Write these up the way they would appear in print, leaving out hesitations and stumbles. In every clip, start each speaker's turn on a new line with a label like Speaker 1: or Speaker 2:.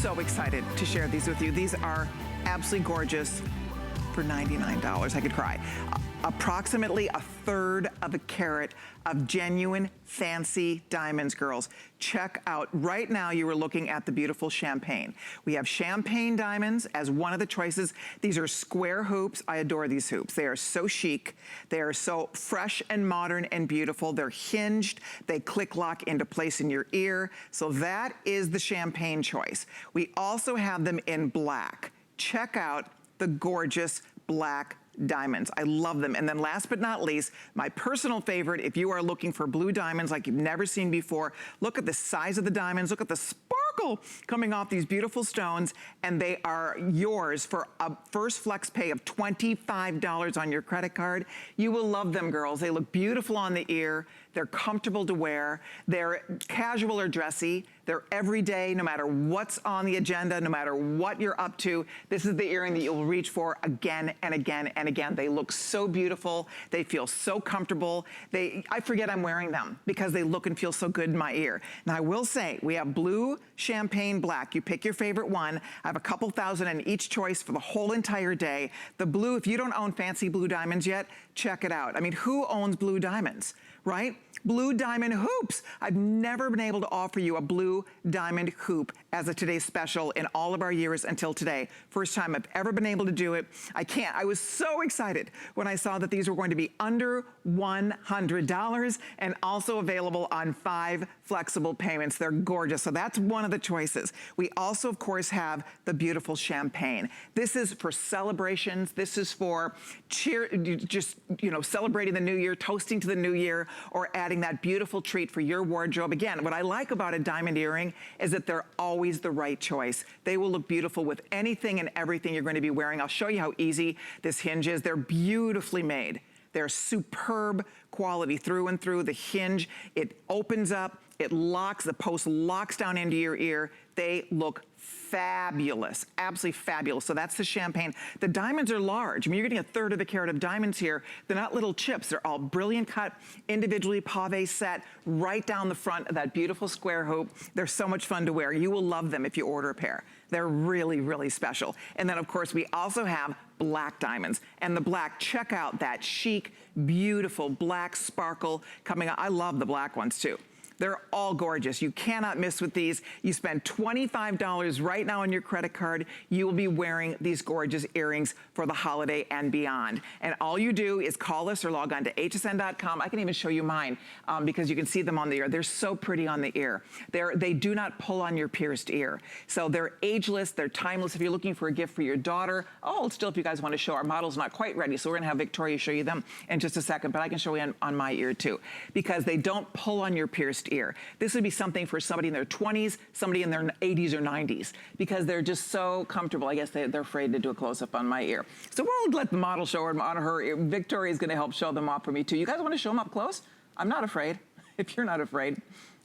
Speaker 1: so excited to share these with you. These are absolutely gorgeous for $99. I could cry. Approximately a third of a carat of genuine fancy diamonds, girls. Check out, right now you are looking at the beautiful champagne. We have champagne diamonds as one of the choices. These are square hoops. I adore these hoops. They are so chic. They are so fresh and modern and beautiful. They're hinged. They click lock into place in your ear. So that is the champagne choice. We also have them in black. Check out the gorgeous black diamonds. I love them. And then last but not least, my personal favorite, if you are looking for blue diamonds like you've never seen before, look at the size of the diamonds, look at the sparkle coming off these beautiful stones, and they are yours for a first flex pay of $25 on your credit card. You will love them, girls. They look beautiful on the ear. They're comfortable to wear. They're casual or dressy. They're everyday, no matter what's on the agenda, no matter what you're up to. This is the earring that you'll reach for again and again and again. They look so beautiful. They feel so comfortable. I forget I'm wearing them because they look and feel so good in my ear. Now I will say, we have blue, champagne, black. You pick your favorite one. I have a couple thousand in each choice for the whole entire day. The blue, if you don't own fancy blue diamonds yet, check it out. I mean, who owns blue diamonds, right? Blue diamond hoops. I've never been able to offer you a blue diamond hoop as a today's special in all of our years until today. First time I've ever been able to do it. I was so excited when I saw that these were going to be under $100 and also available on 5 flexible payments. They're gorgeous. So that's one of the choices. We also, of course, have the beautiful champagne. This is for celebrations. This is for celebrating the new year, toasting to the new year, or adding that beautiful treat for your wardrobe. Again, what I like about a diamond earring is that they're always the right choice. They will look beautiful with anything and everything you're going to be wearing. I'll show you how easy this hinge is. They're beautifully made. They're superb quality through and through. The hinge, it opens up, it locks, the post locks down into your ear. They look fabulous, absolutely fabulous. So that's the champagne. The diamonds are large. I mean, you're getting a third of a carat of diamonds here. They're not little chips. They're all brilliant cut, individually pave set right down the front of that beautiful square hoop. They're so much fun to wear. You will love them if you order a pair. They're really, really special. And then of course, we also have black diamonds. And the black, check out that chic, beautiful black sparkle coming out. I love the black ones too. They're all gorgeous. You cannot miss with these. You spend $25 right now on your credit card. You will be wearing these gorgeous earrings for the holiday and beyond. And all you do is call us or log on to hsn.com. I can even show you mine because you can see them on the ear. They're so pretty on the ear. They do not pull on your pierced ear. So they're ageless, they're timeless. If you're looking for a gift for your daughter, still if you guys want to show, our model's not quite ready, so we're gonna have Victoria show you them in just a second, but I can show you on my ear too, because they don't pull on your pierced ear. This would be something for somebody in their 20s, somebody in their 80s or 90s, because they're just so comfortable. I guess they're afraid to do a close-up on my ear. So we'll let the model show them on her ear. Victoria's gonna help show them off for me too. You guys wanna show them up close? I'm not afraid, if you're not afraid.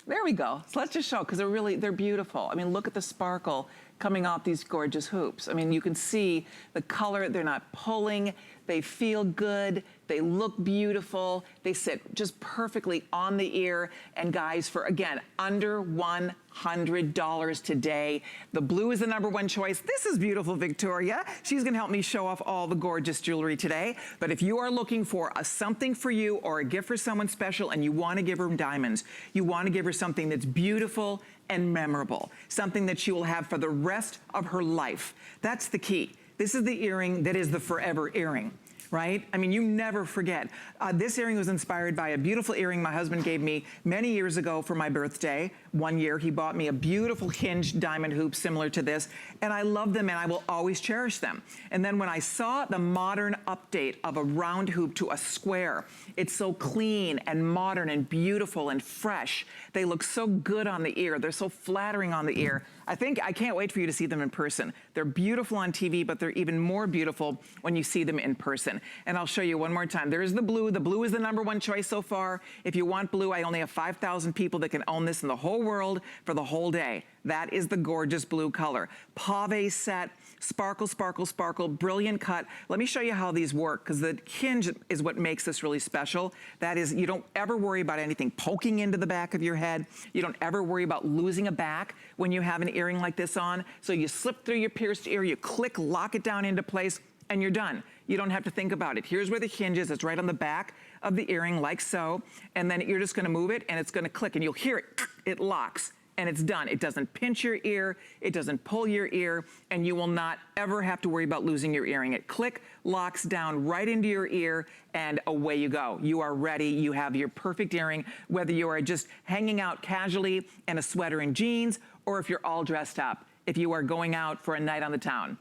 Speaker 1: There we go. So let's just show, because they're beautiful. I mean, look at the sparkle coming off these gorgeous hoops. I mean, you can see the color, they're not pulling, they feel good, they look beautiful, they sit just perfectly on the ear. And guys, for again, under $100 today. The blue is the #1 choice. This is beautiful, Victoria. She's gonna help me show off all the gorgeous jewelry today. But if you are looking for something for you or a gift for someone special and you wanna give her diamonds, you wanna give her something that's beautiful and memorable, something that she will have for the rest of her life. That's the key. This is the earring that is the forever earring, right? I mean, you never forget. This earring was inspired by a beautiful earring my husband gave me many years ago for my birthday. One year, he bought me a beautiful hinged diamond hoop similar to this, and I love them and I will always cherish them. And then when I saw the modern update of a round hoop to a square, it's so clean and modern and beautiful and fresh. They look so good on the ear. They're so flattering on the ear. I can't wait for you to see them in person. They're beautiful on TV, but they're even more beautiful when you see them in person. And I'll show you one more time. There's the blue. The blue is the #1 choice so far. If you want blue, I only have 5,000 people that can own this in the whole world for the whole day. That is the gorgeous blue color. Pave set, Sparkle, sparkle, sparkle, brilliant cut. Let me show you how these work, because the hinge is what makes this really special. That is, you don't ever worry about anything poking into the back of your head. You don't ever worry about losing a back when you have an earring like this on. So you slip through your pierced ear, you click, lock it down into place, and you're done. You don't have to think about it. Here's where the hinge is. It's right on the back of the earring, like so. And then you're just gonna move it, and it's gonna click, and you'll hear it, it locks. And it's done. It doesn't pinch your ear, it doesn't pull your ear, and you will not ever have to worry about losing your earring. It click, locks down right into your ear, and away you go. You are ready, you have your perfect earring, whether you are just hanging out casually in a sweater and jeans, or if you're all dressed up, if you are going out for a night on the town.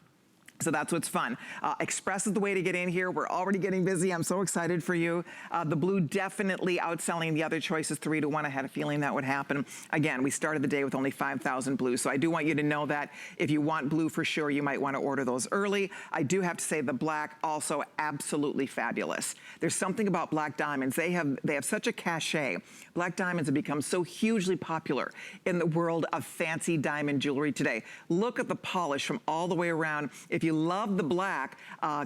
Speaker 1: So that's what's fun. Express is the way to get in here. We're already getting busy. I'm so excited for you. The blue definitely outselling the other choices 3 to 1. I had a feeling that would happen. Again, we started the day with only 5,000 blues. So I do want you to know that if you want blue for sure, you might want to order those early. I do have to say the black also absolutely fabulous. There's something about black diamonds. They have such a cachet. Black diamonds have become so hugely popular in the world of fancy diamond jewelry today. Look at the polish from all the way around. If you love the black,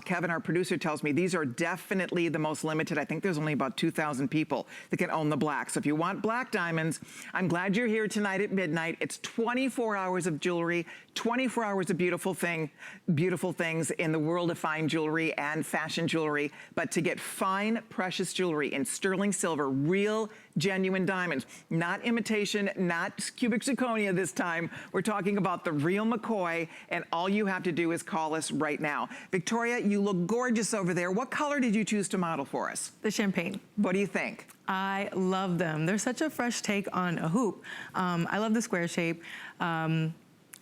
Speaker 1: Kevin, our producer, tells me these are definitely the most limited. I think there's only about 2,000 people that can own the black. So if you want black diamonds, I'm glad you're here tonight at midnight. It's 24 hours of jewelry, 24 hours of beautiful things in the world of fine jewelry and fashion jewelry. But to get fine, precious jewelry in sterling silver, real, genuine diamonds, not imitation, not cubic zirconia this time. We're talking about the real McCoy, and all you have to do is call us right now. Victoria, you look gorgeous over there. What color did you choose to model for us?
Speaker 2: The champagne.
Speaker 1: What do you think?
Speaker 2: I love them. They're such a fresh take on a hoop. I love the square shape.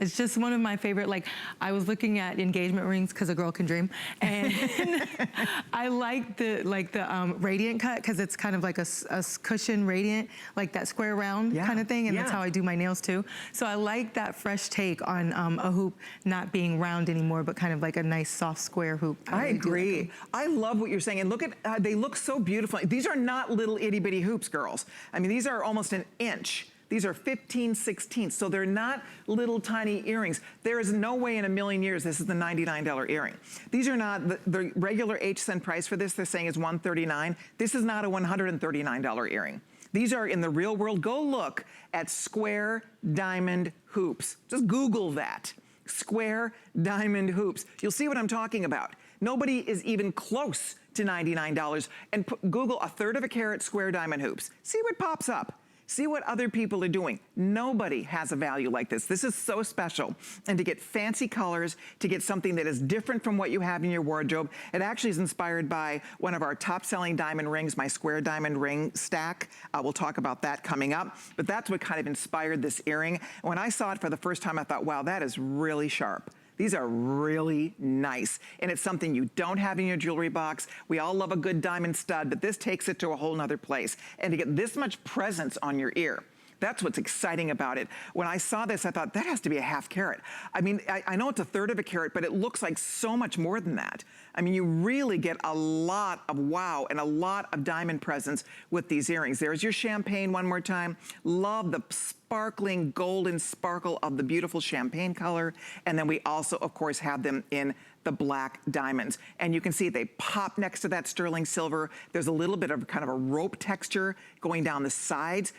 Speaker 2: It's just one of my favorite, like, I was looking at engagement rings because a girl can dream. And I like the radiant cut because it's kind of like a cushion radiant, like that square round kind of thing. And that's how I do my nails too. So I like that fresh take on a hoop not being round anymore, but kind of like a nice soft square hoop.
Speaker 1: I agree. Like I love what you're saying. And look at, they look so beautiful. These are not little itty bitty hoops, girls. I mean, these are almost an inch. These are 15 16ths, so they're not little tiny earrings. There is no way in a million years this is the $99 earring. These are not, the regular HSN price for this, they're saying is $139. This is not a $139 earring. These are in the real world. Go look at square diamond hoops. Just Google that. Square diamond hoops. You'll see what I'm talking about. Nobody is even close to $99. And Google 1/3 of a carat square diamond hoops. See what pops up. See what other people are doing. Nobody has a value like this. This is so special. And to get fancy colors, to get something that is different from what you have in your wardrobe, it actually is inspired by one of our top-selling diamond rings, my square diamond ring stack. We'll talk about that coming up. But that's what kind of inspired this earring. When I saw it for the first time, I thought, wow, that is really sharp. These are really nice. And it's something you don't have in your jewelry box. We all love a good diamond stud, but this takes it to a whole nother place. And to get this much presence on your ear, that's what's exciting about it. When I saw this, I thought, that has to be a 1/2 carat. I mean, I know it's 1/3 of a carat, but it looks like so much more than that. I mean, you really get a lot of wow and a lot of diamond presence with these earrings. There's your champagne one more time. Love the sparkling golden sparkle of the beautiful champagne color. And then we also, of course, have them in the black diamonds. And you can see they pop next to that sterling silver. There's a little bit of kind of a rope texture going down the sides.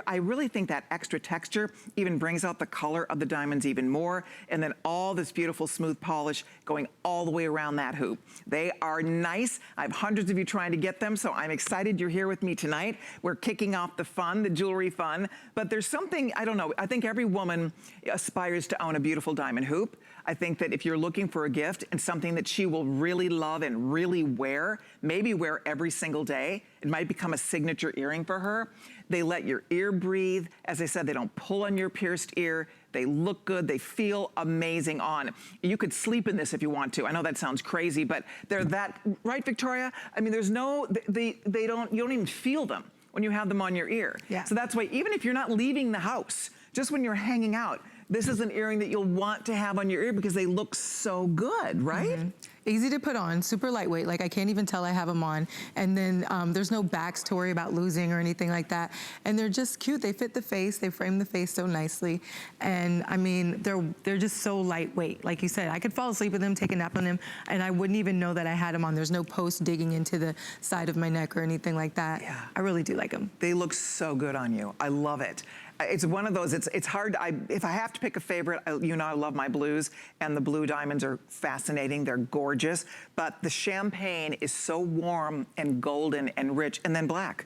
Speaker 1: I really think that extra texture even brings out the color of the diamonds even more. And then all this beautiful smooth polish going all the way around that hoop. They are nice. I have hundreds of you trying to get them, so I'm excited you're here with me tonight. We're kicking off the fun, the jewelry fun. But there's something, I don't know, I think every woman aspires to own a beautiful diamond hoop. I think that if you're looking for a gift and something that she will really love and really wear, maybe wear every single day, it might become a signature earring for her. They let your ear breathe. As I said, they don't pull on your pierced ear. They look good. They feel amazing on. You could sleep in this if you want to. I know that sounds crazy, but they're that, right, Victoria? I mean, there's no, you don't even feel them when you have them on your ear.
Speaker 2: Yeah.
Speaker 1: So that's why even if you're not leaving the house, just when you're hanging out, this is an earring that you'll want to have on your ear because they look so good, right?
Speaker 2: Easy to put on, super lightweight, like I can't even tell I have them on. And then there's no backs to worry about losing or anything like that. And they're just cute, they fit the face, they frame the face so nicely. And I mean, they're just so lightweight. Like you said, I could fall asleep with them, take a nap on them, and I wouldn't even know that I had them on. There's no post digging into the side of my neck or anything like that.
Speaker 1: Yeah.
Speaker 2: I really do like them.
Speaker 1: They look so good on you. I love it. It's one of those, it's hard, if I have to pick a favorite, you know I love my blues, and the blue diamonds are fascinating, they're gorgeous, but the champagne is so warm and golden and rich, and then black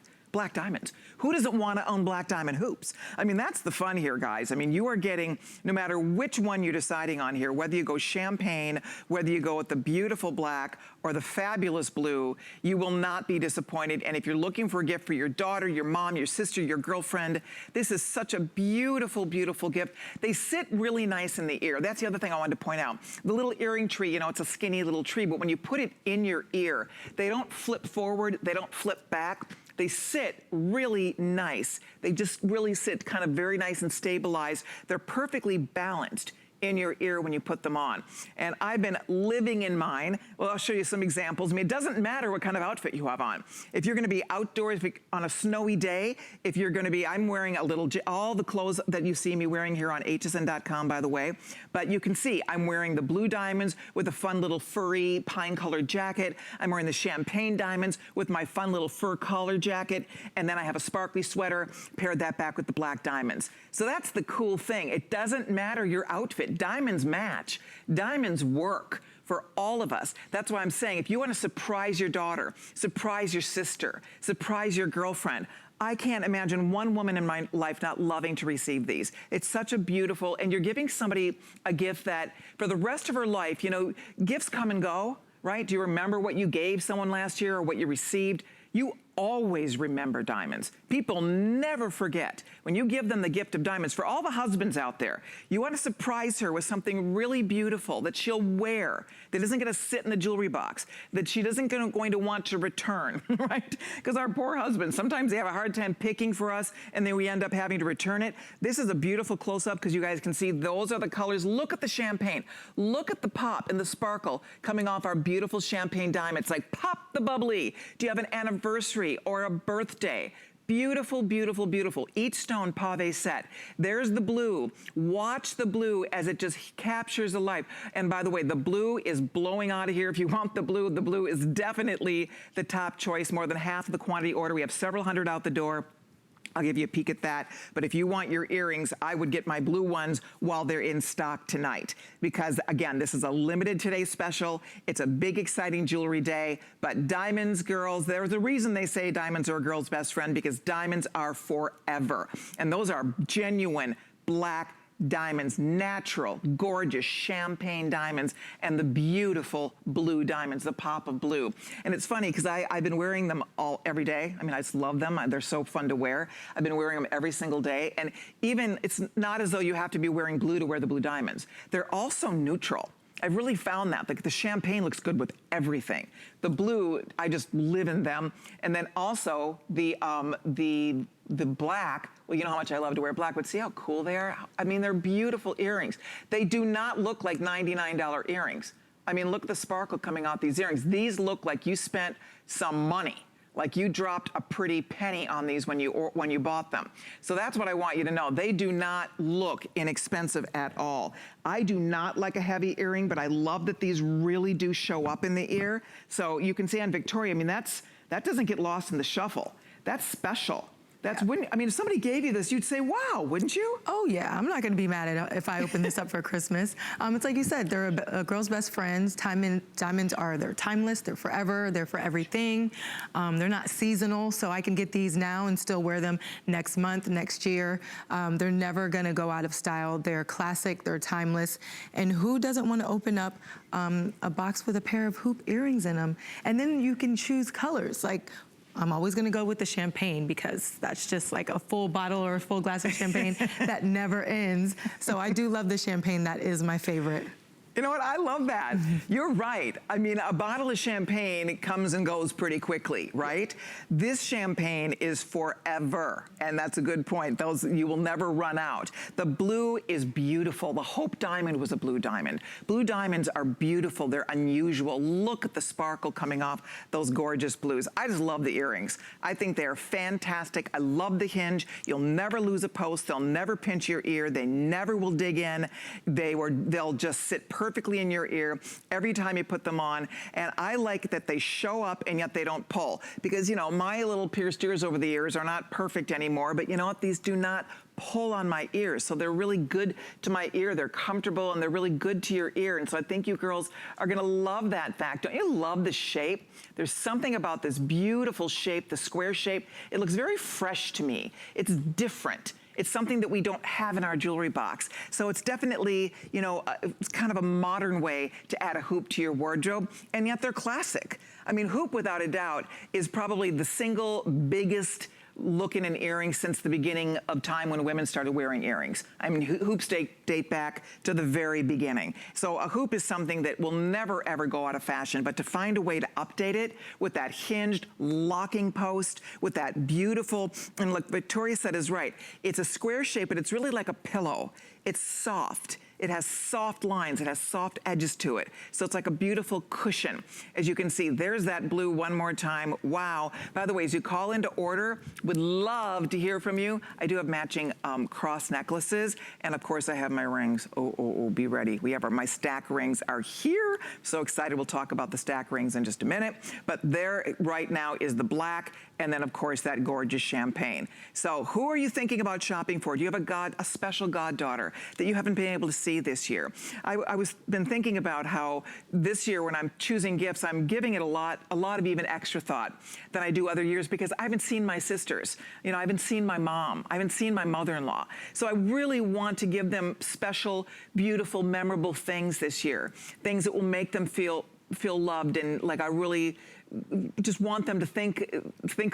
Speaker 1: diamonds. Who doesn't want to own black diamond hoops? I mean, that's the fun here, guys. I mean, you are getting, no matter which one you're deciding on here, whether you go champagne, whether you go with the beautiful black or the fabulous blue, you will not be disappointed. And if you're looking for a gift for your daughter, your mom, your sister, your girlfriend, this is such a beautiful, beautiful gift. They sit really nice in the ear. That's the other thing I wanted to point out. The little earring tree, you know, it's a skinny little tree, but when you put it in your ear, they don't flip forward, they don't flip back. They sit really nice. They just really sit kind of very nice and stabilized. They're perfectly balanced in your ear when you put them on. And I've been living in mine. Well, I'll show you some examples. I mean, it doesn't matter what kind of outfit you have on. If you're gonna be outdoors on a snowy day, if you're gonna be, I'm wearing a little, all the clothes that you see me wearing here on hsn.com, by the way, but you can see I'm wearing the blue diamonds with a fun little furry pine colored jacket. I'm wearing the champagne diamonds with my fun little fur collar jacket. And then I have a sparkly sweater, paired that back with the black diamonds. So that's the cool thing. It doesn't matter your outfit. Diamonds match. Diamonds work for all of us. That's why I'm saying, if you want to surprise your daughter, surprise your sister, surprise your girlfriend, I can't imagine one woman in my life not loving to receive these. It's such a beautiful, and you're giving somebody a gift that for the rest of her life, you know, gifts come and go, right? Do you remember what you gave someone last year or what you received? You always remember diamonds. People never forget. When you give them the gift of diamonds, for all the husbands out there, you want to surprise her with something really beautiful that she'll wear, that isn't going to sit in the jewelry box, that she isn't going to want to return, right? Because our poor husbands, sometimes they have a hard time picking for us, and then we end up having to return it. This is a beautiful close-up because you guys can see those are the colors. Look at the champagne. Look at the pop and the sparkle coming off our beautiful champagne diamonds. Like, pop the bubbly. Do you have an anniversary or a birthday? Beautiful, beautiful, beautiful. Each stone pave set. There's the blue. Watch the blue as it just captures the life. And by the way, the blue is blowing out of here. If you want the blue is definitely the top choice. More than half of the quantity order. We have several hundred out the door. I'll give you a peek at that. But if you want your earrings, I would get my blue ones while they're in stock tonight. Because again, this is a limited today special. It's a big, exciting jewelry day. But diamonds, girls, there's a reason they say diamonds are a girl's best friend, because diamonds are forever. And those are genuine black diamonds, natural, gorgeous champagne diamonds, and the beautiful blue diamonds, the pop of blue. And it's funny because I've been wearing them every day. I mean, I just love them. They're so fun to wear. I've been wearing them every single day. And even, it's not as though you have to be wearing blue to wear the blue diamonds. They're also neutral. I've really found that. Like, the champagne looks good with everything. The blue, I just live in them. And then also the black, well, you know how much I love to wear black, but see how cool they are? I mean, they're beautiful earrings. They do not look like $99 earrings. I mean, look at the sparkle coming off these earrings. These look like you spent some money. Like you dropped a pretty penny on these when you bought them. So that's what I want you to know. They do not look inexpensive at all. I do not like a heavy earring, but I love that these really do show up in the ear. So you can see on Victoria, I mean, that doesn't get lost in the shuffle. That's special. That's when, I mean, if somebody gave you this, you'd say, wow, wouldn't you?
Speaker 2: Oh yeah, I'm not gonna be mad at it if I open this up for Christmas. It's like you said, they're a girl's best friends. Diamonds are, they're timeless, they're forever, they're for everything. They're not seasonal, so I can get these now and still wear them next month, next year. They're never gonna go out of style. They're classic, they're timeless. And who doesn't wanna open up a box with a pair of hoop earrings in them? And then you can choose colors. Like, I'm always gonna go with the champagne because that's just like a full bottle or a full glass of champagne that never ends. So I do love the champagne. That is my favorite.
Speaker 1: You know what, I love that. You're right. I mean, a bottle of champagne comes and goes pretty quickly, right? This champagne is forever, and that's a good point. Those, you will never run out. The blue is beautiful. The Hope Diamond was a blue diamond. Blue diamonds are beautiful. They're unusual. Look at the sparkle coming off those gorgeous blues. I just love the earrings. I think they're fantastic. I love the hinge. You'll never lose a post. They'll never pinch your ear. They never will dig in. They'll just sit perfectly in your ear every time you put them on. And I like that they show up and yet they don't pull. Because, you know, my little pierced ears over the years are not perfect anymore, but you know what? These do not pull on my ears. So they're really good to my ear. They're comfortable and they're really good to your ear. And so I think you girls are gonna love that fact. Don't you love the shape? There's something about this beautiful shape, the square shape. It looks very fresh to me. It's different. It's something that we don't have in our jewelry box. So it's definitely, you know, it's kind of a modern way to add a hoop to your wardrobe, and yet they're classic. I mean, hoop, without a doubt, is probably the single biggest look in an earring since the beginning of time when women started wearing earrings. I mean, hoops date back to the very beginning. So a hoop is something that will never ever go out of fashion, but to find a way to update it with that hinged locking post, with that beautiful, and look, Victoria said is right, it's a square shape, but it's really like a pillow. It's soft. It has soft lines, it has soft edges to it. So it's like a beautiful cushion. As you can see, there's that blue one more time. Wow. By the way, as you call into order, would love to hear from you. I do have matching cross necklaces, and of course I have my rings. Oh, be ready. We have my stack rings are here. So excited, we'll talk about the stack rings in just a minute. But there right now is the black, and then of course that gorgeous champagne. So who are you thinking about shopping for? Do you have a special goddaughter that you haven't been able to see this year? I was been thinking about how this year when I'm choosing gifts, I'm giving it a lot of even extra thought than I do other years, because I haven't seen my sisters. You know, I haven't seen my mom. I haven't seen my mother-in-law. So I really want to give them special, beautiful, memorable things this year. Things that will make them feel loved, and like I really just want them to think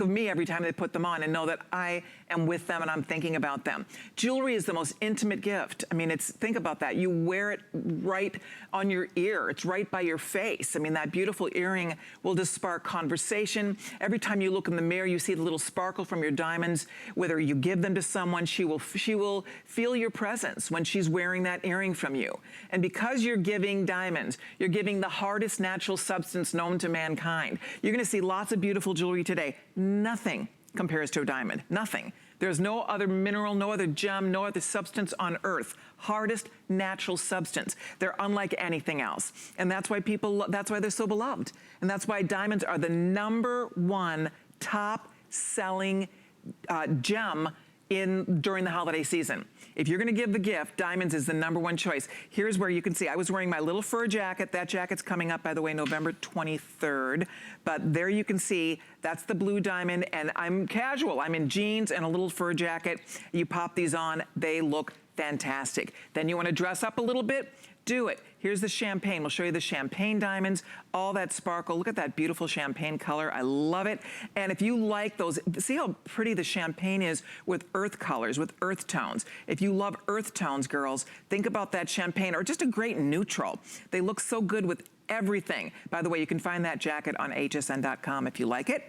Speaker 1: of me every time they put them on and know that I am with them and I'm thinking about them. Jewelry is the most intimate gift. I mean, think about that. You wear it right on your ear. It's right by your face. I mean, that beautiful earring will just spark conversation. Every time you look in the mirror, you see the little sparkle from your diamonds. Whether you give them to someone, she will feel your presence when she's wearing that earring from you. And because you're giving diamonds, you're giving the hardest natural substance known to mankind. You're gonna see lots of beautiful jewelry today. Nothing compares to a diamond, nothing. There's no other mineral, no other gem, no other substance on earth. Hardest natural substance. They're unlike anything else. And that's why that's why they're so beloved. And that's why diamonds are the #1 top selling gem during the holiday season. If you're gonna give the gift, diamonds is the #1 choice. Here's where you can see, I was wearing my little fur jacket. That jacket's coming up, by the way, November 23rd. But there you can see, that's the blue diamond, and I'm casual. I'm in jeans and a little fur jacket. You pop these on, they look fantastic. Then you wanna dress up a little bit? Do it. Here's the champagne. We'll show you the champagne diamonds, all that sparkle. Look at that beautiful champagne color. I love it. And if you like those, see how pretty the champagne is with earth colors, with earth tones. If you love earth tones, girls, think about that champagne, or just a great neutral. They look so good with everything. By the way, you can find that jacket on hsn.com if you like it.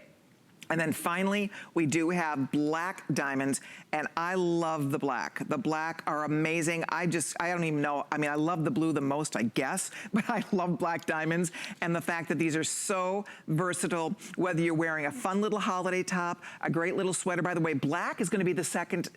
Speaker 1: And then finally, we do have black diamonds, and I love the black. The black are amazing. I don't even know. I mean, I love the blue the most, I guess, but I love black diamonds. And the fact that these are so versatile, whether you're wearing a fun little holiday top, a great little sweater. By the way, black is gonna be the second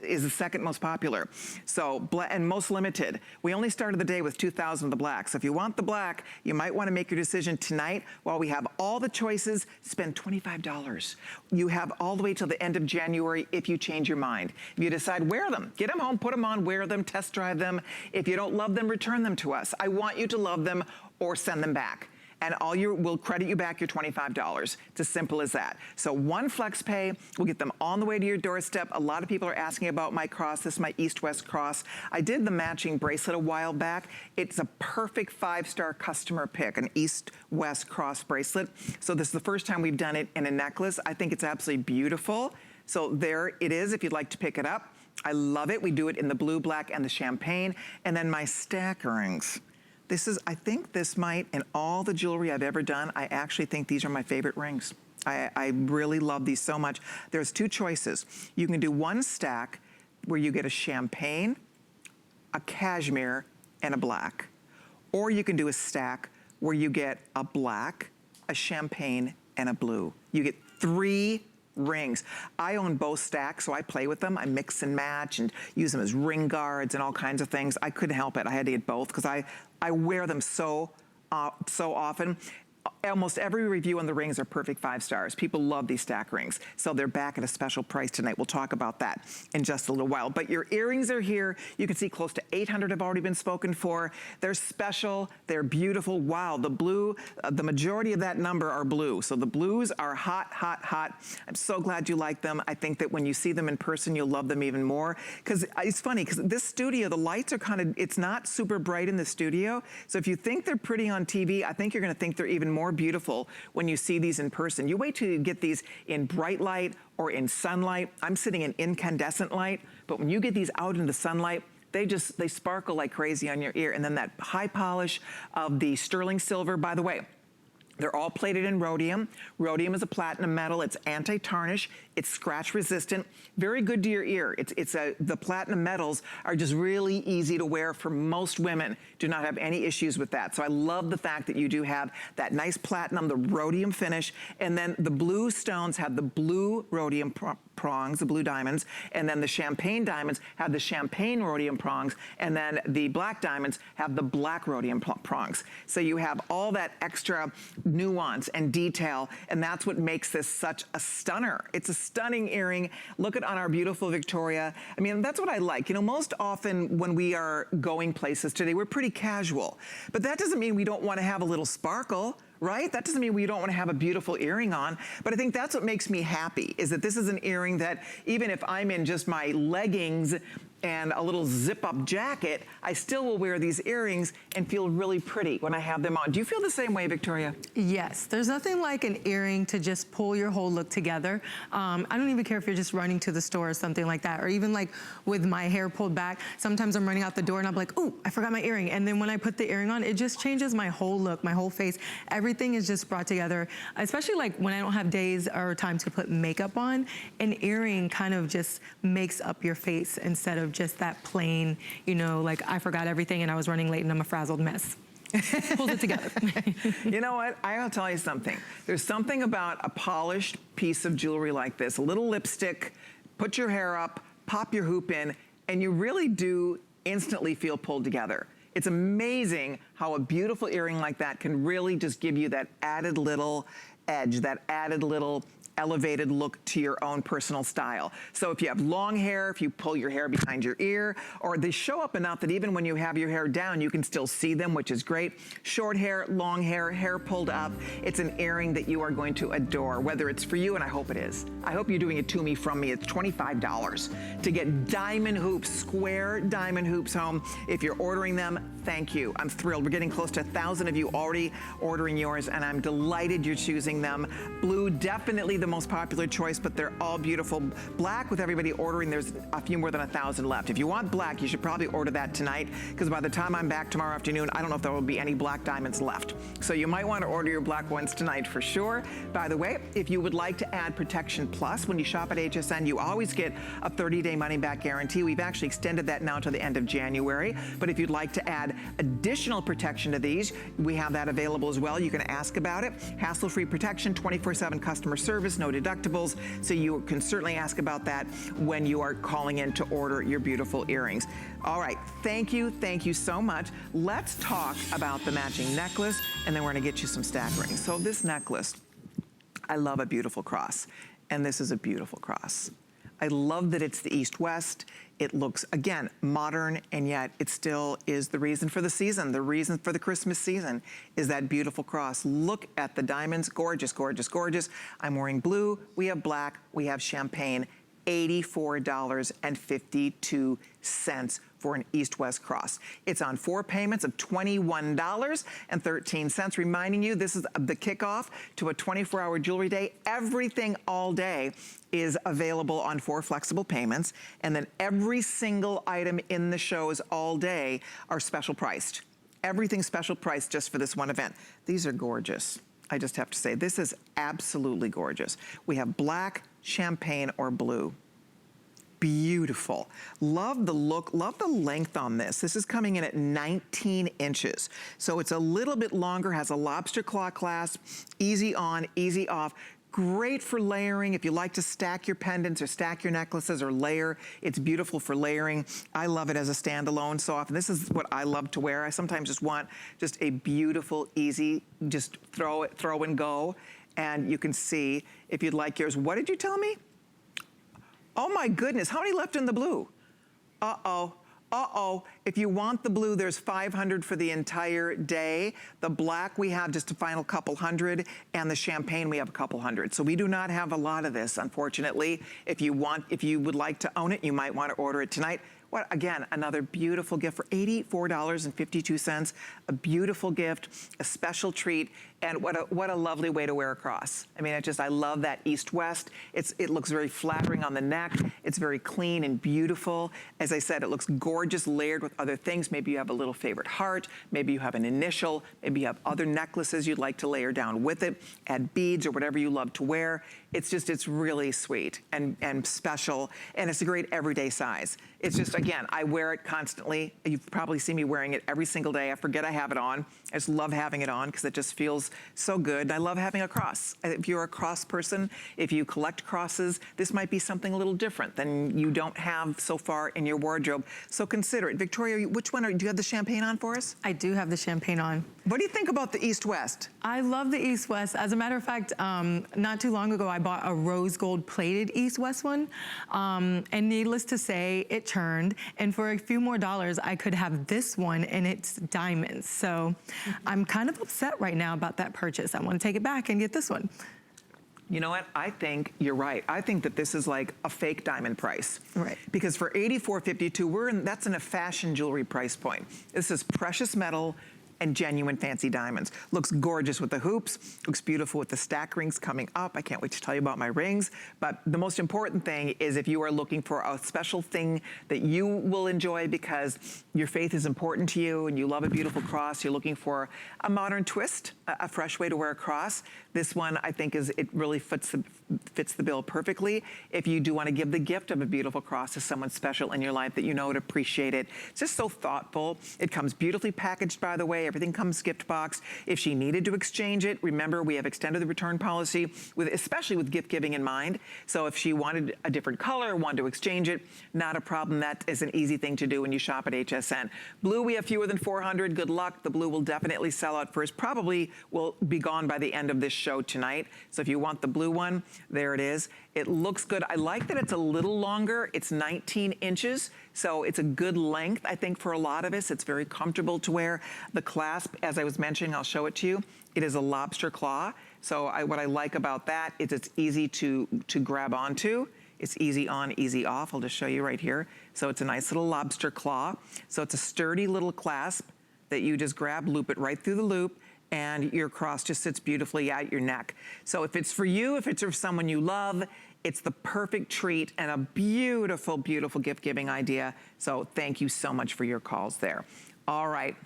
Speaker 1: most popular. So, and most limited. We only started the day with 2,000 of the black. So if you want the black, you might wanna make your decision tonight while we have all the choices. Spend $25. You have all the way till the end of January if you change your mind. If you decide, wear them. Get them home, put them on, wear them, test drive them. If you don't love them, return them to us. I want you to love them or send them back. And we'll credit you back your $25. It's as simple as that. So one flex pay, we'll get them on the way to your doorstep. A lot of people are asking about my cross. This is my East-West cross. I did the matching bracelet a while back. It's a perfect 5-star customer pick, an East-West cross bracelet. So this is the first time we've done it in a necklace. I think it's absolutely beautiful. So there it is if you'd like to pick it up. I love it. We do it in the blue, black, and the champagne. And then my stack rings. This is, I think this might, in all the jewelry I've ever done, I actually think these are my favorite rings. I really love these so much. There's two choices. You can do one stack where you get a champagne, a cashmere, and a black. Or you can do a stack where you get a black, a champagne, and a blue. You get 3 rings. I own both stacks, so I play with them. I mix and match and use them as ring guards and all kinds of things. I couldn't help it. I had to get both because I wear them so often. Almost every review on the rings are perfect 5 stars. People love these stack rings. So they're back at a special price tonight. We'll talk about that in just a little while. But your earrings are here. You can see close to 800 have already been spoken for. They're special. They're beautiful. Wow, the blue, the majority of that number are blue. So the blues are hot, hot, hot. I'm so glad you like them. I think that when you see them in person, you'll love them even more. Because it's funny, because this studio, the lights are kind of, it's not super bright in the studio. So if you think they're pretty on TV, I think you're going to think they're even more beautiful when you see these in person. You wait till you get these in bright light or in sunlight. I'm sitting in incandescent light, but when you get these out in the sunlight, they sparkle like crazy on your ear. And then that high polish of the sterling silver, by the way, they're all plated in rhodium. Rhodium is a platinum metal. It's anti-tarnish. It's scratch resistant. Very good to your ear. The platinum metals are just really easy to wear for most women. Do not have any issues with that. So I love the fact that you do have that nice platinum, the rhodium finish, and then the blue stones have the blue rhodium prongs, the blue diamonds, and then the champagne diamonds have the champagne rhodium prongs, and then the black diamonds have the black rhodium prongs. So you have all that extra nuance and detail, and that's what makes this such a stunner. It's a stunning earring. Look at on our beautiful Victoria. I mean, that's what I like. You know, most often when we are going places today, we're pretty casual, but that doesn't mean we don't want to have a little sparkle, right? That doesn't mean we don't want to have a beautiful earring on, but I think that's what makes me happy, is that this is an earring that even if I'm in just my leggings and a little zip-up jacket, I still will wear these earrings and feel really pretty when I have them on. Do you feel the same way, Victoria?
Speaker 2: Yes, there's nothing like an earring to just pull your whole look together. I don't even care if you're just running to the store or something like that, or even like with my hair pulled back, sometimes I'm running out the door and I'm like, ooh, I forgot my earring. And then when I put the earring on, it just changes my whole look, my whole face. Everything is just brought together, especially like when I don't have days or time to put makeup on, an earring kind of just makes up your face instead of just that plain, you know, like I forgot everything and I was running late and I'm a frazzled mess. Pulls it together.
Speaker 1: You know what? I'll tell you something. There's something about a polished piece of jewelry like this, a little lipstick, put your hair up, pop your hoop in, and you really do instantly feel pulled together. It's amazing how a beautiful earring like that can really just give you that added little edge, that added little elevated look to your own personal style. So if you have long hair, if you pull your hair behind your ear, or they show up enough that even when you have your hair down, you can still see them, which is great. Short hair, long hair, hair pulled up. It's an earring that you are going to adore, whether it's for you, and I hope it is. I hope you're doing it to me from me. It's $25 to get diamond hoops, square diamond hoops home. If you're ordering them, thank you. I'm thrilled. We're getting close to 1,000 of you already ordering yours, and I'm delighted you're choosing them. Blue, definitely the most popular choice, but they're all beautiful. Black, with everybody ordering, there's a few more than 1,000 left. If you want black, you should probably order that tonight, because by the time I'm back tomorrow afternoon, I don't know if there will be any black diamonds left. So you might want to order your black ones tonight for sure. By the way, if you would like to add Protection Plus, when you shop at HSN, you always get a 30-day money-back guarantee. We've actually extended that now to the end of January. But if you'd like to add additional protection to these, we have that available as well. You can ask about it. Hassle-free protection, 24/7 customer service, no deductibles. So you can certainly ask about that when you are calling in to order your beautiful earrings. All right, thank you so much. Let's talk about the matching necklace, and then we're gonna get you some stack rings. So this necklace, I love a beautiful cross, and this is a beautiful cross. I love that it's the East-West. It looks, again, modern, and yet it still is the reason for the season. The reason for the Christmas season is that beautiful cross. Look at the diamonds, gorgeous, gorgeous, gorgeous. I'm wearing blue, we have black, we have champagne. $84.52 for an East-West cross. It's on 4 payments of $21.13. Reminding you, this is the kickoff to a 24-hour jewelry day. Everything all day is available on 4 flexible payments, and then every single item in the shows all day are special priced. Everything special price just for this one event. These are gorgeous. I just have to say, this is absolutely gorgeous. We have black, champagne, or blue. Beautiful. Love the look, love the length on this. This is coming in at 19 inches. So it's a little bit longer, has a lobster claw clasp, easy on, easy off. Great for layering if you like to stack your pendants or stack your necklaces or layer. It's beautiful for layering. I love it as a standalone so often. This is what I love to wear. I sometimes just want just a beautiful, easy, just throw and go. And you can see if you'd like yours. What did you tell me? Oh my goodness, how many left in the blue? Uh-oh. Uh-oh, if you want the blue, there's 500 for the entire day. The black, we have just a final couple hundred, and the champagne, we have a couple hundred. So we do not have a lot of this, unfortunately. If you would like to own it, you might want to order it tonight. What, again, another beautiful gift for $84.52. A beautiful gift, a special treat, and what a lovely way to wear across. I mean, I love that east-west. It looks very flattering on the neck. It's very clean and beautiful. As I said, it looks gorgeous layered with other things. Maybe you have a little favorite heart. Maybe you have an initial. Maybe you have other necklaces you'd like to layer down with it. Add beads or whatever you love to wear. It's really sweet and special, and it's a great everyday size. It's just, again, I wear it constantly. You've probably seen me wearing it every single day. I forget I have it on. I just love having it on because it just feels so good. And I love having a cross. If you're a cross person, if you collect crosses, this might be something a little different than you don't have so far in your wardrobe. So consider it. Victoria, which one do you have the champagne on for us?
Speaker 2: I do have the champagne on.
Speaker 1: What do you think about the East-West?
Speaker 2: I love the East-West. As a matter of fact, not too long ago, I bought a rose gold plated East-West one. And needless to say, it turned. And for a few more dollars, I could have this one and it's diamonds. So I'm kind of upset right now about that purchase. I want to take it back and get this one.
Speaker 1: You know what? I think you're right. I think that this is like a fake diamond price.
Speaker 2: Right.
Speaker 1: Because for $84.52, that's in a fashion jewelry price point. This is precious metal and genuine fancy diamonds. Looks gorgeous with the hoops, looks beautiful with the stack rings coming up. I can't wait to tell you about my rings. But the most important thing is if you are looking for a special thing that you will enjoy because your faith is important to you and you love a beautiful cross, you're looking for a modern twist, a fresh way to wear a cross. This one, I think, it really fits the bill perfectly. If you do want to give the gift of a beautiful cross to someone special in your life that you know would appreciate it. It's just so thoughtful. It comes beautifully packaged, by the way. Everything comes gift boxed. If she needed to exchange it, remember, we have extended the return policy, especially with gift giving in mind. So if she wanted a different color, wanted to exchange it, not a problem. That is an easy thing to do when you shop at HSN. Blue, we have fewer than 400. Good luck. The blue will definitely sell out first. Probably will be gone by the end of this show tonight. So if you want the blue one, there it is. It looks good. I like that it's a little longer. It's 19 inches, so it's a good length, I think, for a lot of us. It's very comfortable to wear. The clasp, as I was mentioning, I'll show it to you. It is a lobster claw. So what I like about that is it's easy to grab onto. It's easy on, easy off. I'll just show you right here. So it's a nice little lobster claw. So it's a sturdy little clasp that you just grab, loop it right through the loop, and your cross just sits beautifully at your neck. So if it's for you, if it's for someone you love, it's the perfect treat and a beautiful, beautiful gift-giving idea. So thank you so much for your calls there. All right,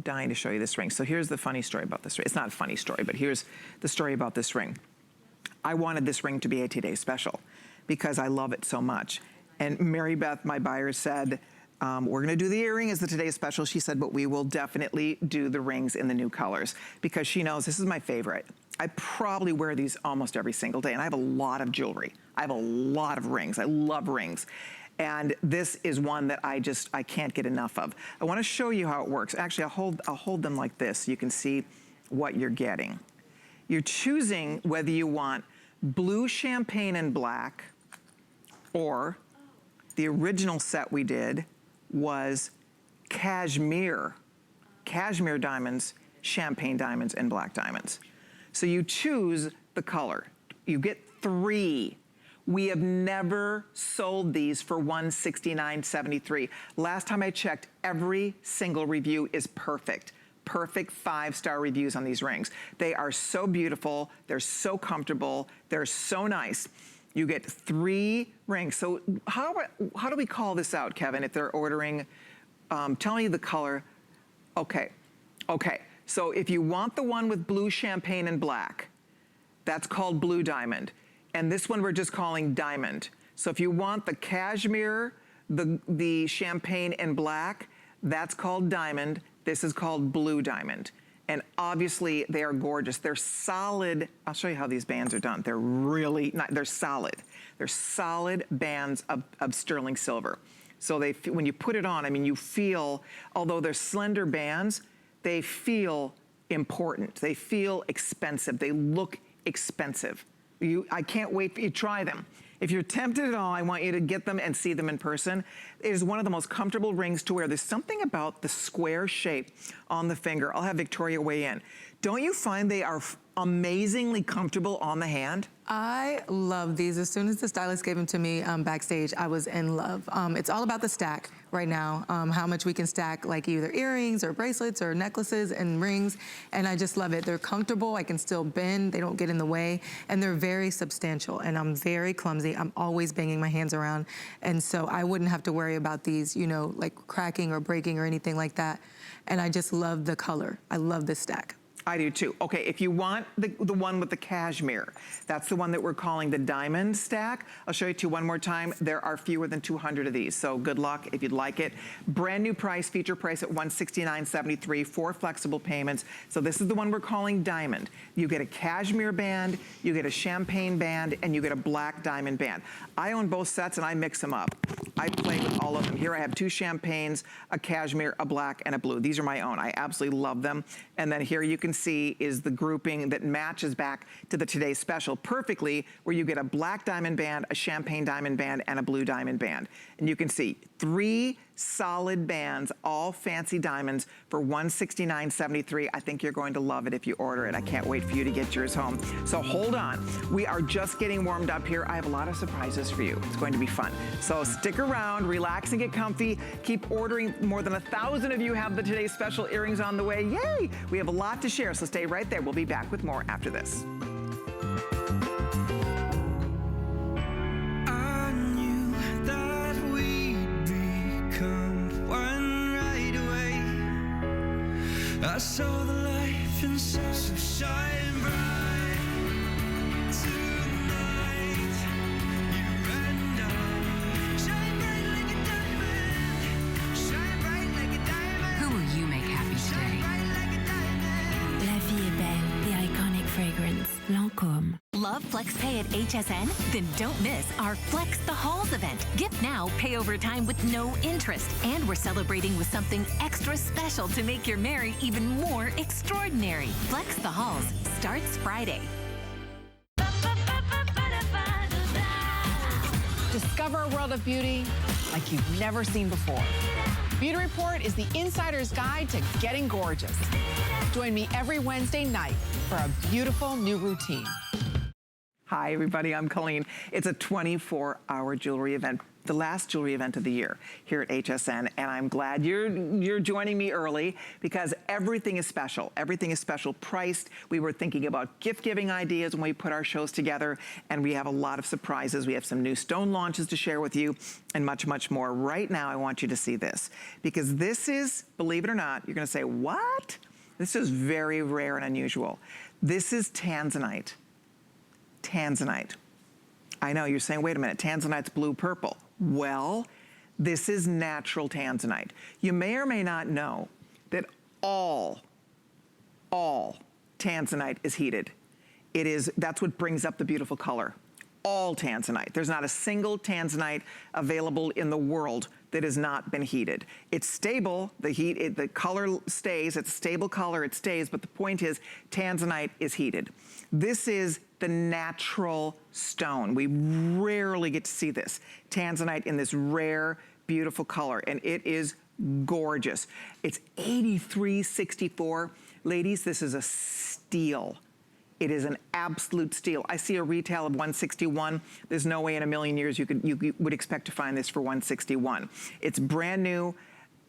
Speaker 1: dying to show you this ring. So here's the funny story about this ring. It's not a funny story, but here's the story about this ring. I wanted this ring to be a today special because I love it so much. And Mary Beth, my buyer, said, we're gonna do the earring as the Today Special. She said, but we will definitely do the rings in the new colors because she knows this is my favorite. I probably wear these almost every single day, and I have a lot of jewelry. I have a lot of rings. I love rings. And this is one that I can't get enough of. I wanna show you how it works. Actually, I'll hold them like this so you can see what you're getting. You're choosing whether you want blue, champagne, and black, or the original set we did was cashmere diamonds, champagne diamonds, and black diamonds. So you choose the color. You get 3. We have never sold these for $169.73. Last time I checked, every single review is perfect. Perfect 5-star reviews on these rings. They are so beautiful. They're so comfortable. They're so nice. You get 3 rings. So how do we call this out, Kevin, if they're ordering? Tell me the color. Okay, Okay, so if you want the one with blue champagne and black, that's called blue diamond. And this one we're just calling diamond. So if you want the cashmere, the champagne and black, that's called diamond. This is called blue diamond. And obviously they are gorgeous. They're solid. I'll show you how these bands are done. They're really, they're solid. They're solid bands of sterling silver. So when you put it on, I mean, you feel, although they're slender bands, they feel important. They feel expensive. They look expensive. I can't wait for you to try them. If you're tempted at all, I want you to get them and see them in person. It is one of the most comfortable rings to wear. There's something about the square shape on the finger. I'll have Victoria weigh in. Don't you find they are amazingly comfortable on the hand?
Speaker 2: I love these. As soon as the stylist gave them to me backstage, I was in love. It's all about the stack right now, how much we can stack like either earrings or bracelets or necklaces and rings, and I just love it. They're comfortable, I can still bend, they don't get in the way, and they're very substantial, and I'm very clumsy. I'm always banging my hands around, and so I wouldn't have to worry about these, you know, like cracking or breaking or anything like that, and I just love the color. I love this stack.
Speaker 1: I do too. Okay, if you want the one with the cashmere, that's the one that we're calling the diamond stack. I'll show you two one more time. There are fewer than 200 of these, so good luck if you'd like it. Brand new price, feature price at $169.73, 4 flexible payments. So this is the one we're calling diamond. You get a cashmere band, you get a champagne band, and you get a black diamond band. I own both sets and I mix them up. I play with all of them. Here I have 2 champagnes, a cashmere, a black, and a blue. These are my own. I absolutely love them. And then here you can see is the grouping that matches back to the Today's Special perfectly, where you get a black diamond band, a champagne diamond band, and a blue diamond band. And you can see 3 solid bands, all fancy diamonds for $169.73. I think you're going to love it if you order it. I can't wait for you to get yours home. So hold on. We are just getting warmed up here. I have a lot of surprises for you. It's going to be fun. So stick around, relax and get comfy. Keep ordering. More than 1,000 of you have the Today's Special earrings on the way. Yay! We have a lot to share, so stay right there. We'll be back with more after this.
Speaker 3: I saw the life inside, so shine bright tonight. You and I shine bright like a diamond. Shine bright like a diamond.
Speaker 4: Who will you make happy today?
Speaker 3: Shine bright like a diamond.
Speaker 5: La vie est belle, the iconic fragrance, Lancôme.
Speaker 4: Love FlexPay at HSN? Then don't miss our Flex the Halls event. Gift now, pay over time with no interest. And we're celebrating with something extra special to make your Merry even more extraordinary. Flex the Halls starts Friday.
Speaker 6: Discover a world of beauty like you've never seen before. Beauty Report is the insider's guide to getting gorgeous. Join me every Wednesday night for a beautiful new routine.
Speaker 1: Hi, everybody. I'm Colleen. It's a 24-hour jewelry event, the last jewelry event of the year here at HSN, and I'm glad you're joining me early because everything is special. Everything is special priced. We were thinking about gift-giving ideas when we put our shows together, and we have a lot of surprises. We have some new stone launches to share with you and much, much more. Right now, I want you to see this because this is, believe it or not, you're going to say, what? This is very rare and unusual. This is Tanzanite. Tanzanite. I know, you're saying, wait a minute, Tanzanite's blue-purple. Well, this is natural Tanzanite. You may or may not know that all Tanzanite is heated. That's what brings up the beautiful color. All Tanzanite. There's not a single Tanzanite available in the world that has not been heated. It's stable, the color stays, it's a stable color, it stays, but the point is Tanzanite is heated. This is the natural stone. We rarely get to see this. Tanzanite in this rare, beautiful color, and it is gorgeous. It's $83.64. Ladies, this is a steal. It is an absolute steal. I see a retail of $161. There's no way in a million years you would expect to find this for $161. It's brand new,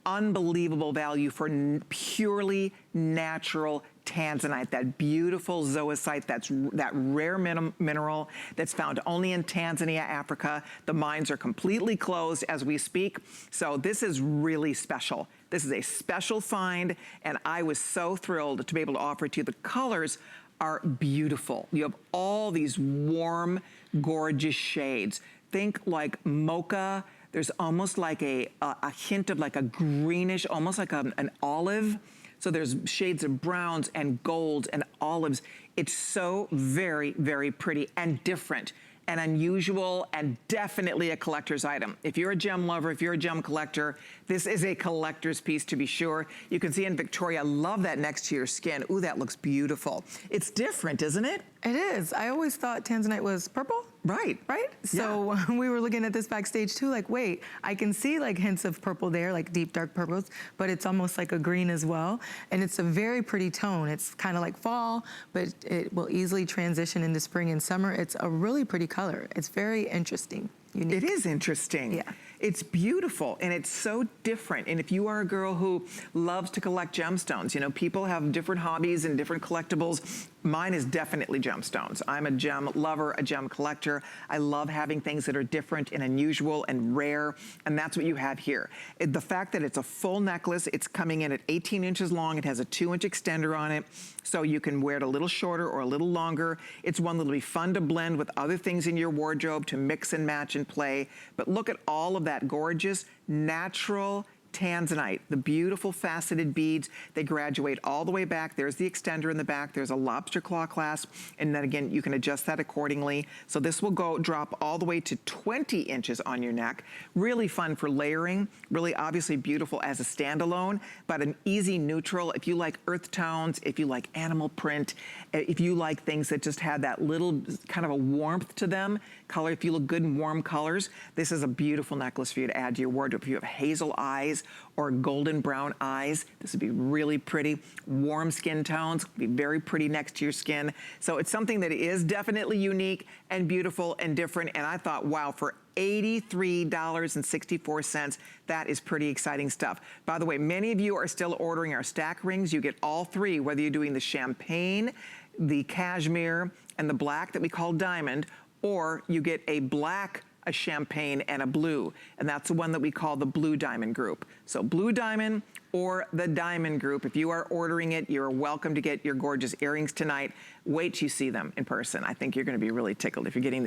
Speaker 1: unbelievable value for purely natural Tanzanite, that beautiful zoisite, that rare mineral that's found only in Tanzania, Africa. The mines are completely closed as we speak, so this is really special. This is a special find, and I was so thrilled to be able to offer it to you. The colors are beautiful. You have all these warm, gorgeous shades. Think like mocha. There's almost like a hint of like a greenish, almost like an olive. So there's shades of browns and golds and olives. It's so very, very pretty and different and unusual and definitely a collector's item. If you're a gem lover, if you're a gem collector, this is a collector's piece to be sure. You can see in Victoria, I love that next to your skin. Ooh, that looks beautiful. It's different, isn't it?
Speaker 2: It is. I always thought Tanzanite was purple.
Speaker 1: Right.
Speaker 2: Right? So we were looking at this backstage too, like, wait, I can see like hints of purple there, like deep dark purples, but it's almost like a green as well. And it's a very pretty tone. It's kind of like fall, but it will easily transition into spring and summer. It's a really pretty color. It's very interesting. Unique.
Speaker 1: It is interesting.
Speaker 2: Yeah.
Speaker 1: It's beautiful and it's so different. And if you are a girl who loves to collect gemstones, you know, people have different hobbies and different collectibles. Mine is definitely gemstones. I'm a gem lover, a gem collector. I love having things that are different and unusual and rare, and that's what you have here. The fact that it's a full necklace, it's coming in at 18 inches long. It has a 2-inch extender on it, so you can wear it a little shorter or a little longer. It's one that'll be fun to blend with other things in your wardrobe to mix and match and play. But look at all of that gorgeous, natural Tanzanite, the beautiful faceted beads. They graduate all the way back. There's the extender in the back. There's a lobster claw clasp. And then again, you can adjust that accordingly. So this will drop all the way to 20 inches on your neck. Really fun for layering. Really obviously beautiful as a standalone, but an easy neutral. If you like earth tones, if you like animal print, if you like things that just have that little kind of a warmth to them, color, if you look good in warm colors, this is a beautiful necklace for you to add to your wardrobe. If you have hazel eyes or golden brown eyes, this would be really pretty. Warm skin tones, be very pretty next to your skin. So it's something that is definitely unique and beautiful and different. And I thought, wow, for $83.64, that is pretty exciting stuff. By the way, many of you are still ordering our stack rings. You get all three, whether you're doing the champagne, the cashmere, and the black that we call diamond, or you get a black, a champagne, and a blue. And that's the one that we call the blue diamond group. So blue diamond or the diamond group. If you are ordering it, you're welcome to get your gorgeous earrings tonight. Wait till you see them in person. I think you're gonna be really tickled if you're getting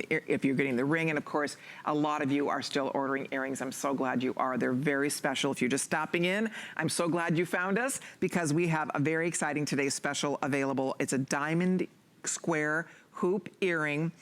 Speaker 1: the ring. And of course, a lot of you are still ordering earrings. I'm so glad you are. They're very special. If you're just stopping in, I'm so glad you found us because we have a very exciting today's special available. It's a diamond square hoop earring,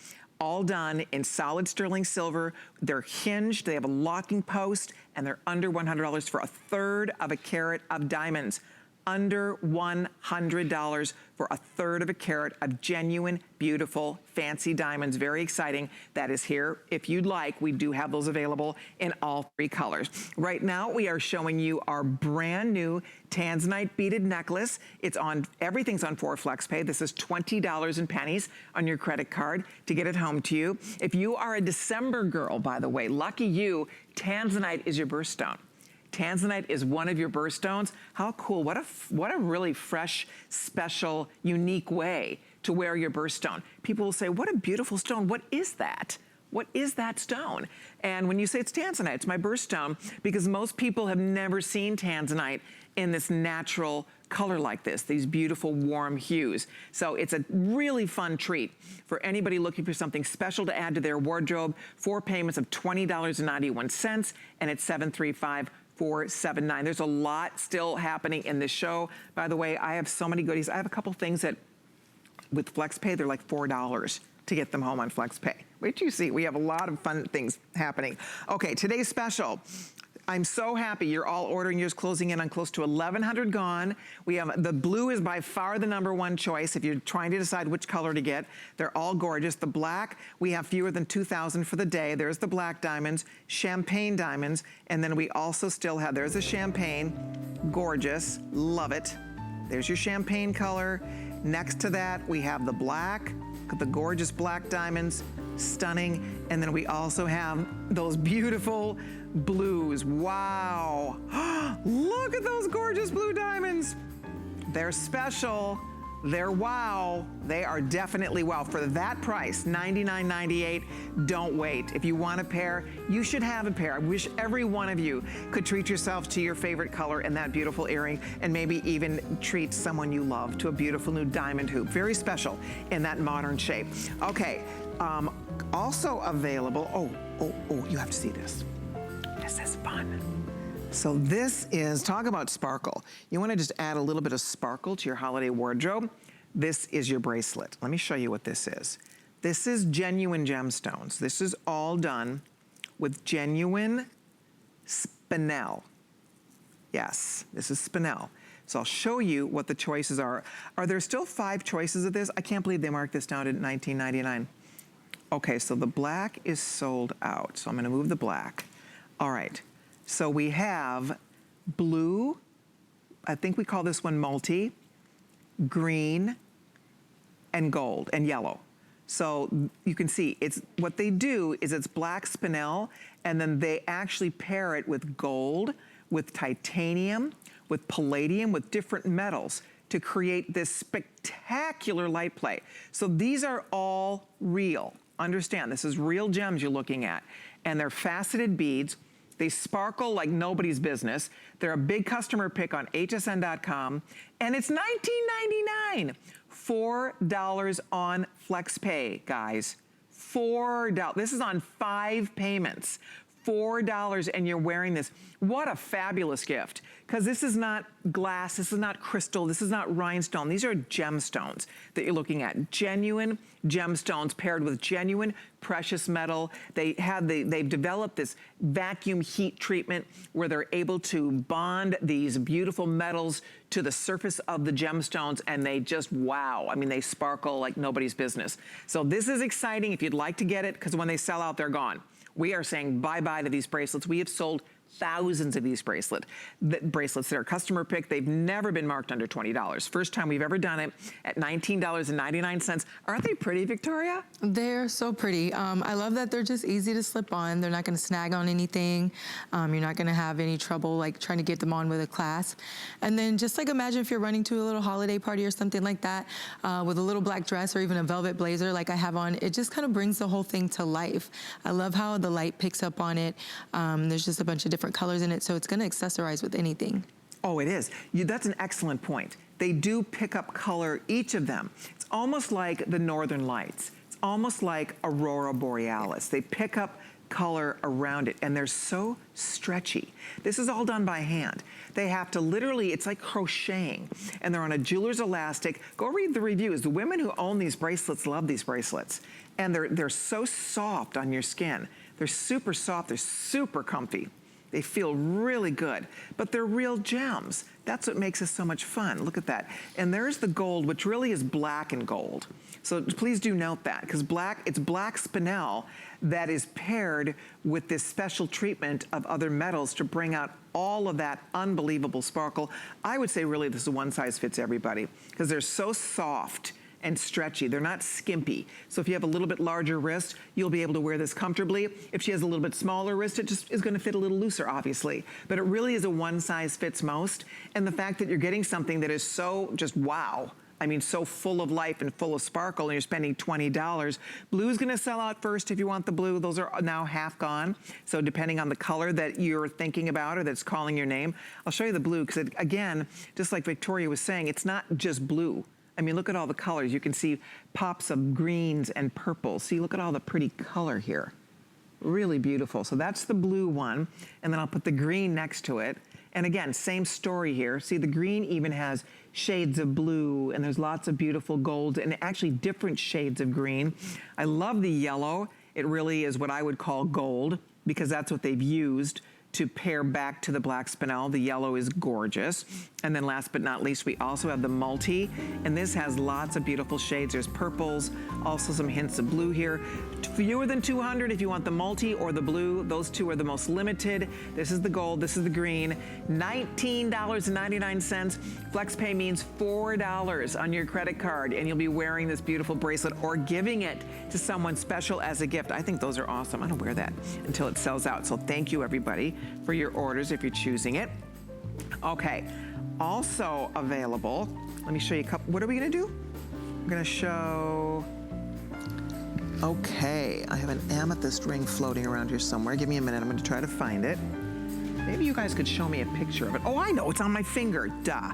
Speaker 1: all done in solid sterling silver. They're hinged, they have a locking post, and they're under $100 for 1/3 of a carat of diamonds. Under $100 for 1/3 of a carat of genuine, beautiful, fancy diamonds. Very exciting. That is here. If you'd like, we do have those available in all 3 colors. Right now, we are showing you our brand new Tanzanite beaded necklace. It's on, everything's on 4 FlexPay. This is $20 and pennies on your credit card to get it home to you. If you are a December girl, by the way, lucky you, Tanzanite is your birthstone. Tanzanite is one of your birthstones. How cool. What a really fresh, special, unique way to wear your birthstone. People will say, what a beautiful stone. What is that? What is that stone? And when you say it's Tanzanite, it's my birthstone, because most people have never seen Tanzanite in this natural color like this, these beautiful warm hues. So it's a really fun treat for anybody looking for something special to add to their wardrobe. 4 payments of $20.91, and it's $735,479. There's a lot still happening in this show. By the way, I have so many goodies. I have a couple things that with FlexPay, they're like $4 to get them home on FlexPay. Wait till you see, we have a lot of fun things happening. Okay, today's special. I'm so happy you're all ordering yours, closing in on close to 1,100 gone. We have, the blue is by far the #1 choice if you're trying to decide which color to get. They're all gorgeous. The black, we have fewer than 2,000 for the day. There's the black diamonds, champagne diamonds, and then we also still have, there's a champagne, gorgeous, love it. There's your champagne color. Next to that, we have the black, the gorgeous black diamonds, stunning. And then we also have those beautiful blues. Wow. Look at those gorgeous blue diamonds. They're special. They're wow. They are definitely wow. For that price, $99.98, don't wait. If you want a pair, you should have a pair. I wish every one of you could treat yourself to your favorite color in that beautiful earring, and maybe even treat someone you love to a beautiful new diamond hoop. Very special in that modern shape. Okay, also available, you have to see this. This is fun. So this is, talk about sparkle. You wanna just add a little bit of sparkle to your holiday wardrobe. This is your bracelet. Let me show you what this is. This is genuine gemstones. This is all done with genuine Spinel. Yes, this is Spinel. So I'll show you what the choices are. Are there still 5 choices of this? I can't believe they marked this down at $19.99. Okay, so the black is sold out. So I'm gonna move the black. All right. So we have blue, I think we call this one multi, green, and gold, and yellow. So you can see, it's what they do is it's black Spinel, and then they actually pair it with gold, with titanium, with palladium, with different metals to create this spectacular light play. So these are all real. Understand, this is real gems you're looking at, and they're faceted beads. They sparkle like nobody's business. They're a big customer pick on hsn.com, and it's $19.99. $4 on FlexPay, guys. $4. This is on 5 payments. $4, and you're wearing this. What a fabulous gift. Because this is not glass, this is not crystal, this is not rhinestone. These are gemstones that you're looking at. Genuine gemstones paired with genuine precious metal. They've developed this vacuum heat treatment where they're able to bond these beautiful metals to the surface of the gemstones, and they just, wow. I mean, they sparkle like nobody's business. So this is exciting if you'd like to get it, because when they sell out, they're gone. We are saying bye-bye to these bracelets. We have sold thousands of these bracelets. They're customer pick. They've never been marked under $20. First time we've ever done it at $19.99. Aren't they pretty, Victoria?
Speaker 2: They're so pretty. I love that they're just easy to slip on. They're not gonna snag on anything. You're not gonna have any trouble like trying to get them on with a clasp. And then just like imagine if you're running to a little holiday party or something like that with a little black dress or even a velvet blazer like I have on, it just kind of brings the whole thing to life. I love how the light picks up on it. There's just a bunch of different colors in it, so it's gonna accessorize with anything.
Speaker 1: Oh, it is. That's an excellent point. They do pick up color, each of them. It's almost like the Northern Lights. It's almost like Aurora Borealis. They pick up color around it, and they're so stretchy. This is all done by hand. They have to literally, it's like crocheting, and they're on a jeweler's elastic. Go read the reviews. The women who own these bracelets love these bracelets, and they're so soft on your skin. They're super soft, they're super comfy. They feel really good, but they're real gems. That's what makes this so much fun. Look at that. And there's the gold, which really is black and gold. So please do note that, because it's black Spinel that is paired with this special treatment of other metals to bring out all of that unbelievable sparkle. I would say really this is one size fits everybody, because they're so soft and stretchy. They're not skimpy. So if you have a little bit larger wrist, you'll be able to wear this comfortably. If she has a little bit smaller wrist, it just is gonna fit a little looser, obviously. But it really is a one size fits most. And the fact that you're getting something that is so just wow. I mean, so full of life and full of sparkle, and you're spending $20. Blue's gonna sell out first if you want the blue. Those are now half gone. So depending on the color that you're thinking about or that's calling your name, I'll show you the blue, because again, just like Victoria was saying, it's not just blue. I mean, look at all the colors. You can see pops of greens and purples. See, look at all the pretty color here. Really beautiful. So that's the blue one. And then I'll put the green next to it. And again, same story here. See, the green even has shades of blue, and there's lots of beautiful golds and actually different shades of green. I love the yellow. It really is what I would call gold, because that's what they've used to pair back to the black Spinel. The yellow is gorgeous. And then last but not least, we also have the multi, and this has lots of beautiful shades. There's purples, also some hints of blue here. Fewer than 200 if you want the multi or the blue. Those two are the most limited. This is the gold, this is the green. $19.99. FlexPay means $4 on your credit card, and you'll be wearing this beautiful bracelet or giving it to someone special as a gift. I think those are awesome. I don't wear that until it sells out. So thank you, everybody, for your orders if you're choosing it. Okay, also available, let me show you a couple, what are we gonna do? I'm gonna show, okay, I have an amethyst ring floating around here somewhere. Give me a minute, I'm gonna try to find it. Maybe you guys could show me a picture of it. Oh, I know, it's on my finger, duh.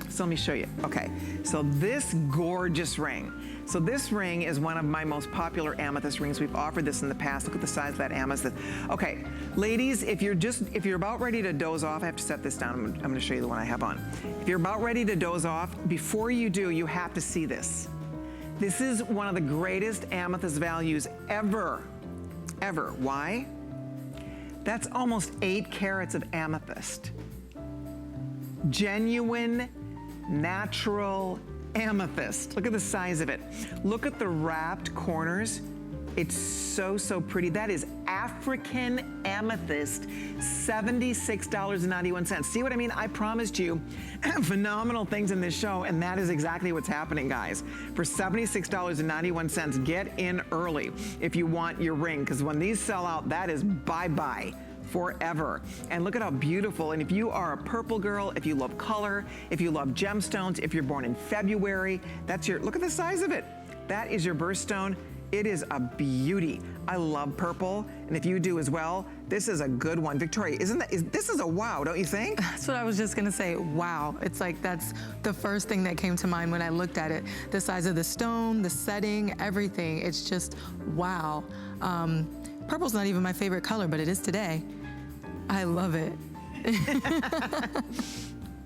Speaker 1: So let me show you. Okay, so this gorgeous ring. So this ring is one of my most popular amethyst rings. We've offered this in the past. Look at the size of that amethyst. Okay, ladies, if you're about ready to doze off, I have to set this down. I'm gonna show you the one I have on. If you're about ready to doze off, before you do, you have to see this. This is one of the greatest amethyst values ever, ever. Why? That's almost 8 carats of amethyst. Genuine, natural amethyst. Look at the size of it. Look at the wrapped corners. It's so, so pretty. That is African amethyst, $76.91. See what I mean? I promised you phenomenal things in this show, and that is exactly what's happening, guys. For $76.91, get in early if you want your ring, because when these sell out, that is bye-bye forever. And look at how beautiful. And if you are a purple girl, if you love color, if you love gemstones, if you're born in February, that's your, look at the size of it. That is your birthstone. It is a beauty. I love purple, and if you do as well, this is a good one. Victoria, this is a wow, don't you think?
Speaker 2: That's what I was just gonna say, wow. It's like, that's the first thing that came to mind when I looked at it. The size of the stone, the setting, everything. It's just, wow. Purple's not even my favorite color, but it is today. I love it.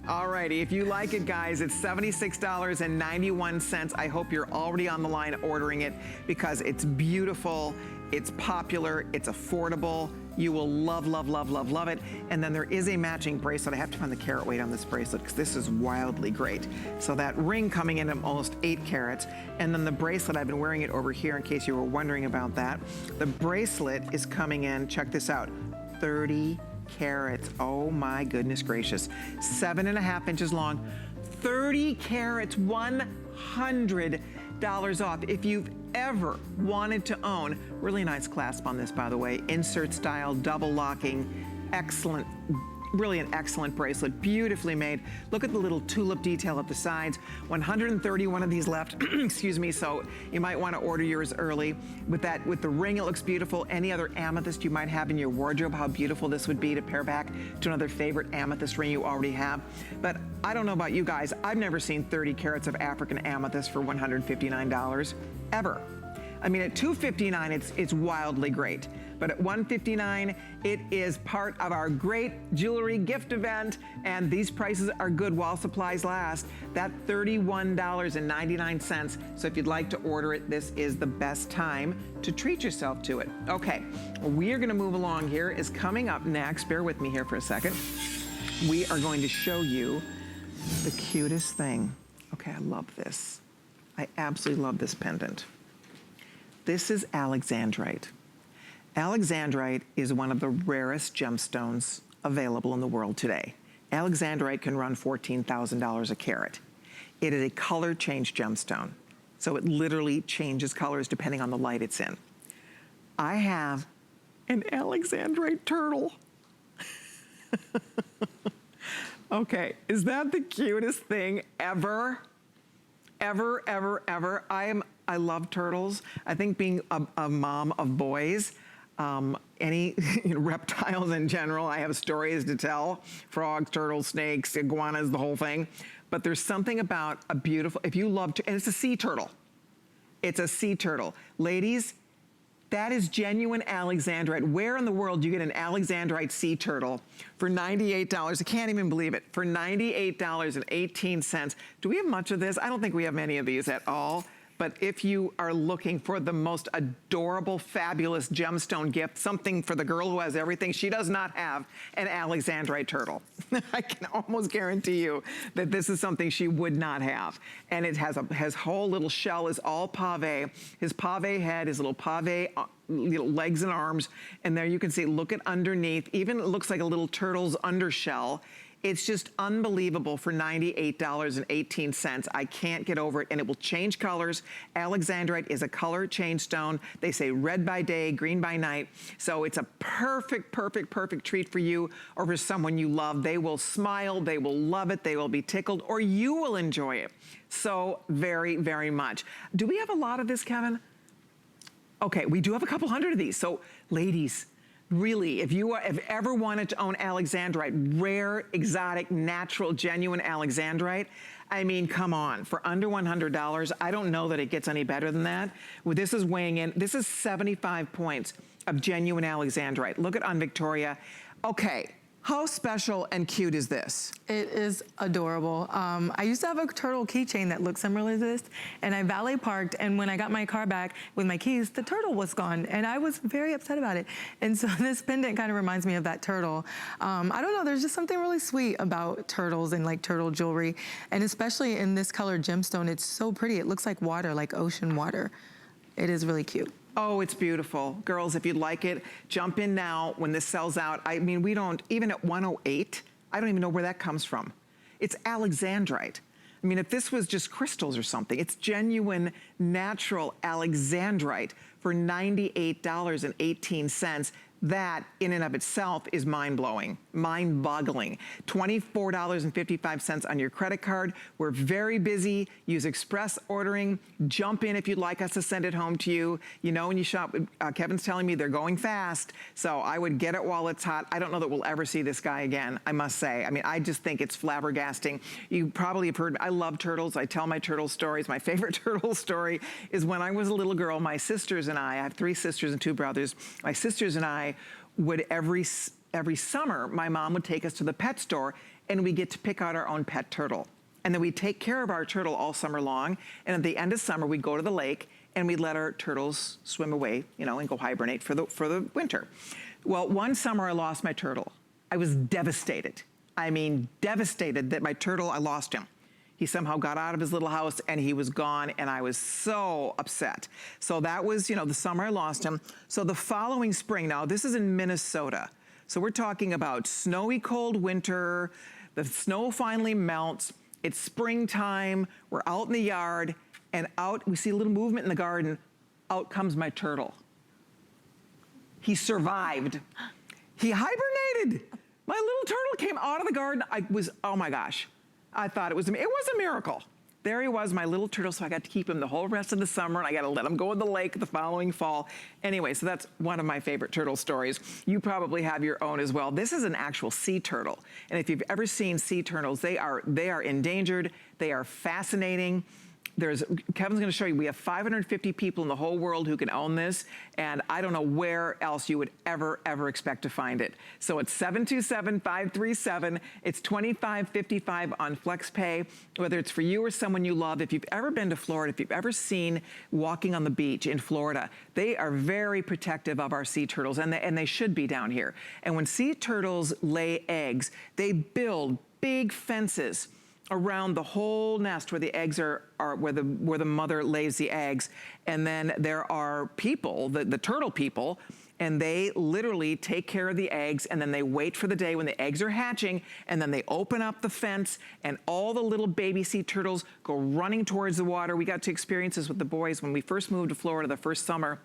Speaker 1: Alrighty, if you like it, guys, it's $76.91. I hope you're already on the line ordering it because it's beautiful, it's popular, it's affordable. You will love, love, love, love, love it. And then there is a matching bracelet. I have to find the carat weight on this bracelet because this is wildly great. So that ring coming in at almost 8 carats. And then the bracelet, I've been wearing it over here in case you were wondering about that. The bracelet is coming in, check this out, 30 carats. Oh my goodness gracious. 7.5 inches long, 30 carats, $100 off. If you've ever wanted to own, really nice clasp on this, by the way, insert style, double locking, excellent, really an excellent bracelet, beautifully made. Look at the little tulip detail at the sides. 131 of these left, excuse me, so you might want to order yours early. With the ring, it looks beautiful. Any other amethyst you might have in your wardrobe, how beautiful this would be to pair back to another favorite amethyst ring you already have. But I don't know about you guys, I've never seen 30 carats of African amethyst for $159, ever. I mean, at $259, it's wildly great. But at $159, it is part of our great jewelry gift event, and these prices are good while supplies last. That $31.99. So if you'd like to order it, this is the best time to treat yourself to it. Okay, we are gonna move along here. Is coming up next, bear with me here for a second. We are going to show you the cutest thing. Okay, I love this. I absolutely love this pendant. This is Alexandrite. Alexandrite is one of the rarest gemstones available in the world today. Alexandrite can run $14,000 a carat. It is a color change gemstone, so it literally changes colors depending on the light it's in. I have an Alexandrite turtle. Okay, is that the cutest thing ever? Ever, ever, ever. I love turtles. I think being a mom of boys, any reptiles in general, I have stories to tell. Frogs, turtles, snakes, iguanas, the whole thing. But there's something about a beautiful, if you love, and it's a sea turtle. It's a sea turtle. Ladies, that is genuine Alexandrite. Where in the world do you get an Alexandrite sea turtle for $98? I can't even believe it. For $98.18. Do we have much of this? I don't think we have many of these at all. But if you are looking for the most adorable, fabulous gemstone gift, something for the girl who has everything, she does not have an Alexandrite turtle. I can almost guarantee you that this is something she would not have. And it has his whole little shell is all pave. His pave head, his little pave little legs and arms. And there you can see, look at underneath, even it looks like a little turtle's undershell. It's just unbelievable for $98.18. I can't get over it, and it will change colors. Alexandrite is a color change stone. They say red by day, green by night. So it's a perfect, perfect, perfect treat for you or for someone you love. They will smile, they will love it, they will be tickled, or you will enjoy it so very, very much. Do we have a lot of this, Kevin? Okay, we do have a couple hundred of these. So ladies, really, if you have ever wanted to own Alexandrite, rare, exotic, natural, genuine Alexandrite, I mean, come on, for under $100, I don't know that it gets any better than that. Well, this is weighing in, this is 75 points of genuine Alexandrite. Look at on Victoria. Okay, how special and cute is this?
Speaker 2: It is adorable. I used to have a turtle keychain that looked similar to this, and I valet parked, and when I got my car back with my keys, the turtle was gone, and I was very upset about it. And so this pendant kind of reminds me of that turtle. I don't know, there's just something really sweet about turtles and like turtle jewelry, and especially in this color gemstone, it's so pretty. It looks like water, like ocean water. It is really cute.
Speaker 1: Oh, it's beautiful. Girls, if you'd like it, jump in now when this sells out. I mean, we don't, even at 108, I don't even know where that comes from. It's Alexandrite. I mean, if this was just crystals or something, it's genuine, natural Alexandrite for $98.18. That, in and of itself, is mind-blowing, mind-boggling. $24.55 on your credit card. We're very busy. Use express ordering. Jump in if you'd like us to send it home to you. You know, when you shop, Kevin's telling me they're going fast, so I would get it while it's hot. I don't know that we'll ever see this guy again, I must say. I mean, I just think it's flabbergasting. You probably have heard, I love turtles. I tell my turtle stories. My favorite turtle story is when I was a little girl, my sisters and I have 3 sisters and 2 brothers. My sisters and I would every summer, my mom would take us to the pet store and we get to pick out our own pet turtle. And then we'd take care of our turtle all summer long. And at the end of summer, we'd go to the lake and we'd let our turtles swim away, you know, and go hibernate for the winter. Well, one summer I lost my turtle. I was devastated. I mean, devastated that my turtle, I lost him. He somehow got out of his little house and he was gone, and I was so upset. So that was, you know, the summer I lost him. So the following spring, now this is in Minnesota. So we're talking about snowy cold winter, the snow finally melts, it's springtime, we're out in the yard, and out, we see a little movement in the garden, out comes my turtle. He survived. He hibernated. My little turtle came out of the garden. I was, oh my gosh. I thought it was a miracle. There he was, my little turtle, so I got to keep him the whole rest of the summer, and I got to let him go in the lake the following fall. Anyway, so that's one of my favorite turtle stories. You probably have your own as well. This is an actual sea turtle, and if you've ever seen sea turtles, they are endangered. They are fascinating. Kevin's gonna show you, we have 550 people in the whole world who can own this, and I don't know where else you would ever expect to find it. So it's 727-537, it's $25.55 on FlexPay, whether it's for you or someone you love. If you've ever been to Florida, if you've ever seen walking on the beach in Florida, they are very protective of our sea turtles, and they should be down here. And when sea turtles lay eggs, they build big fences around the whole nest where the eggs are where the mother lays the eggs. And then there are people, the turtle people, and they literally take care of the eggs, and then they wait for the day when the eggs are hatching, and then they open up the fence, and all the little baby sea turtles go running towards the water. We got to experience this with the boys when we first moved to Florida the first summer.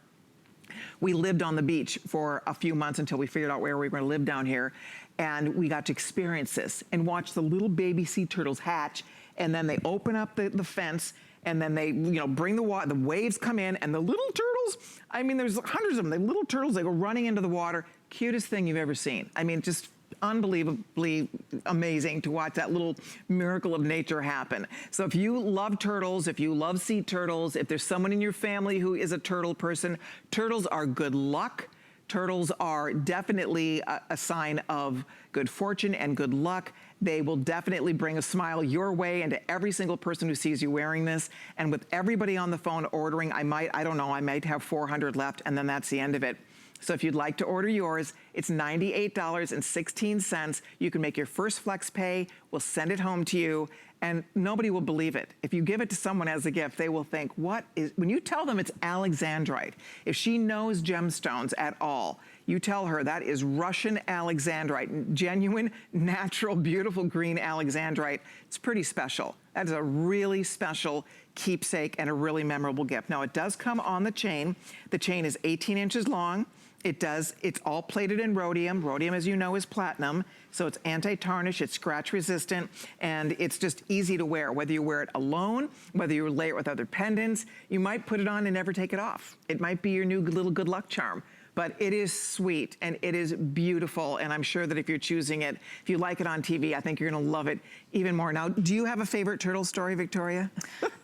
Speaker 1: We lived on the beach for a few months until we figured out where we were gonna live down here. And we got to experience this and watch the little baby sea turtles hatch, and then they open up the fence, and then they, you know, bring the water, the waves come in, and the little turtles, I mean, there's hundreds of them, the little turtles, they go running into the water. Cutest thing you've ever seen. I mean, just unbelievably amazing to watch that little miracle of nature happen. So if you love turtles, if you love sea turtles, if there's someone in your family who is a turtle person, turtles are good luck. Turtles are definitely a sign of good fortune and good luck. They will definitely bring a smile your way and to every single person who sees you wearing this. And with everybody on the phone ordering, I might have 400 left, and then that's the end of it. So if you'd like to order yours, it's $98.16. You can make your first flex pay. We'll send it home to you. And nobody will believe it. If you give it to someone as a gift, they will think, when you tell them it's Alexandrite, if she knows gemstones at all, you tell her that is Russian Alexandrite, genuine, natural, beautiful green Alexandrite. It's pretty special. That is a really special keepsake and a really memorable gift. Now, it does come on the chain. The chain is 18 inches long. It's all plated in rhodium. Rhodium, as you know, is platinum. So it's anti-tarnish, it's scratch resistant, and it's just easy to wear. Whether you wear it alone, whether you layer it with other pendants, you might put it on and never take it off. It might be your new little good luck charm. But it is sweet and it is beautiful, and I'm sure that if you're choosing it, if you like it on TV, I think you're gonna love it even more. Now, do you have a favorite turtle story, Victoria?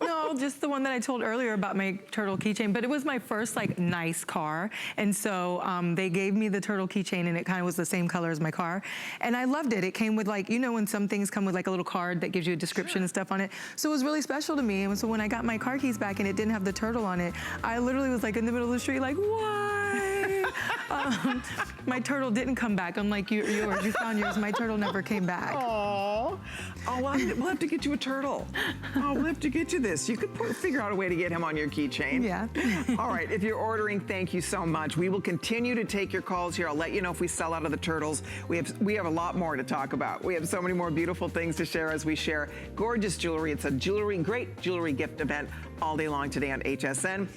Speaker 2: No, just the one that I told earlier about my turtle keychain, but it was my first like nice car. And so they gave me the turtle keychain and it kind of was the same color as my car. And I loved it. It came with like, you know, when some things come with like a little card that gives you a description and stuff on it. So it was really special to me. And so when I got my car keys back and it didn't have the turtle on it, I literally was like in the middle of the street like, why? My turtle didn't come back. Unlike yours, you found yours. My turtle never came back.
Speaker 1: Oh, well, we'll have to get you a turtle. Oh, we'll have to get you this. You could figure out a way to get him on your keychain.
Speaker 2: Yeah.
Speaker 1: All right, if you're ordering, thank you so much. We will continue to take your calls here. I'll let you know if we sell out of the turtles. We have a lot more to talk about. We have so many more beautiful things to share as we share gorgeous jewelry. It's a great jewelry gift event all day long today on HSN.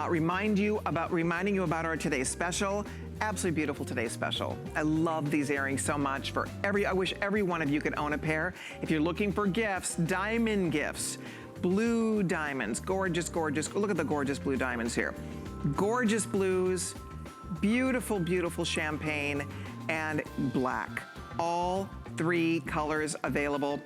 Speaker 1: Reminding you about our today's special. Absolutely beautiful today's special. I love these earrings so much. I wish every one of you could own a pair. If you're looking for gifts, diamond gifts, blue diamonds, gorgeous, gorgeous. Look at the gorgeous blue diamonds here. Gorgeous blues, beautiful, beautiful champagne, and black. All three colors available.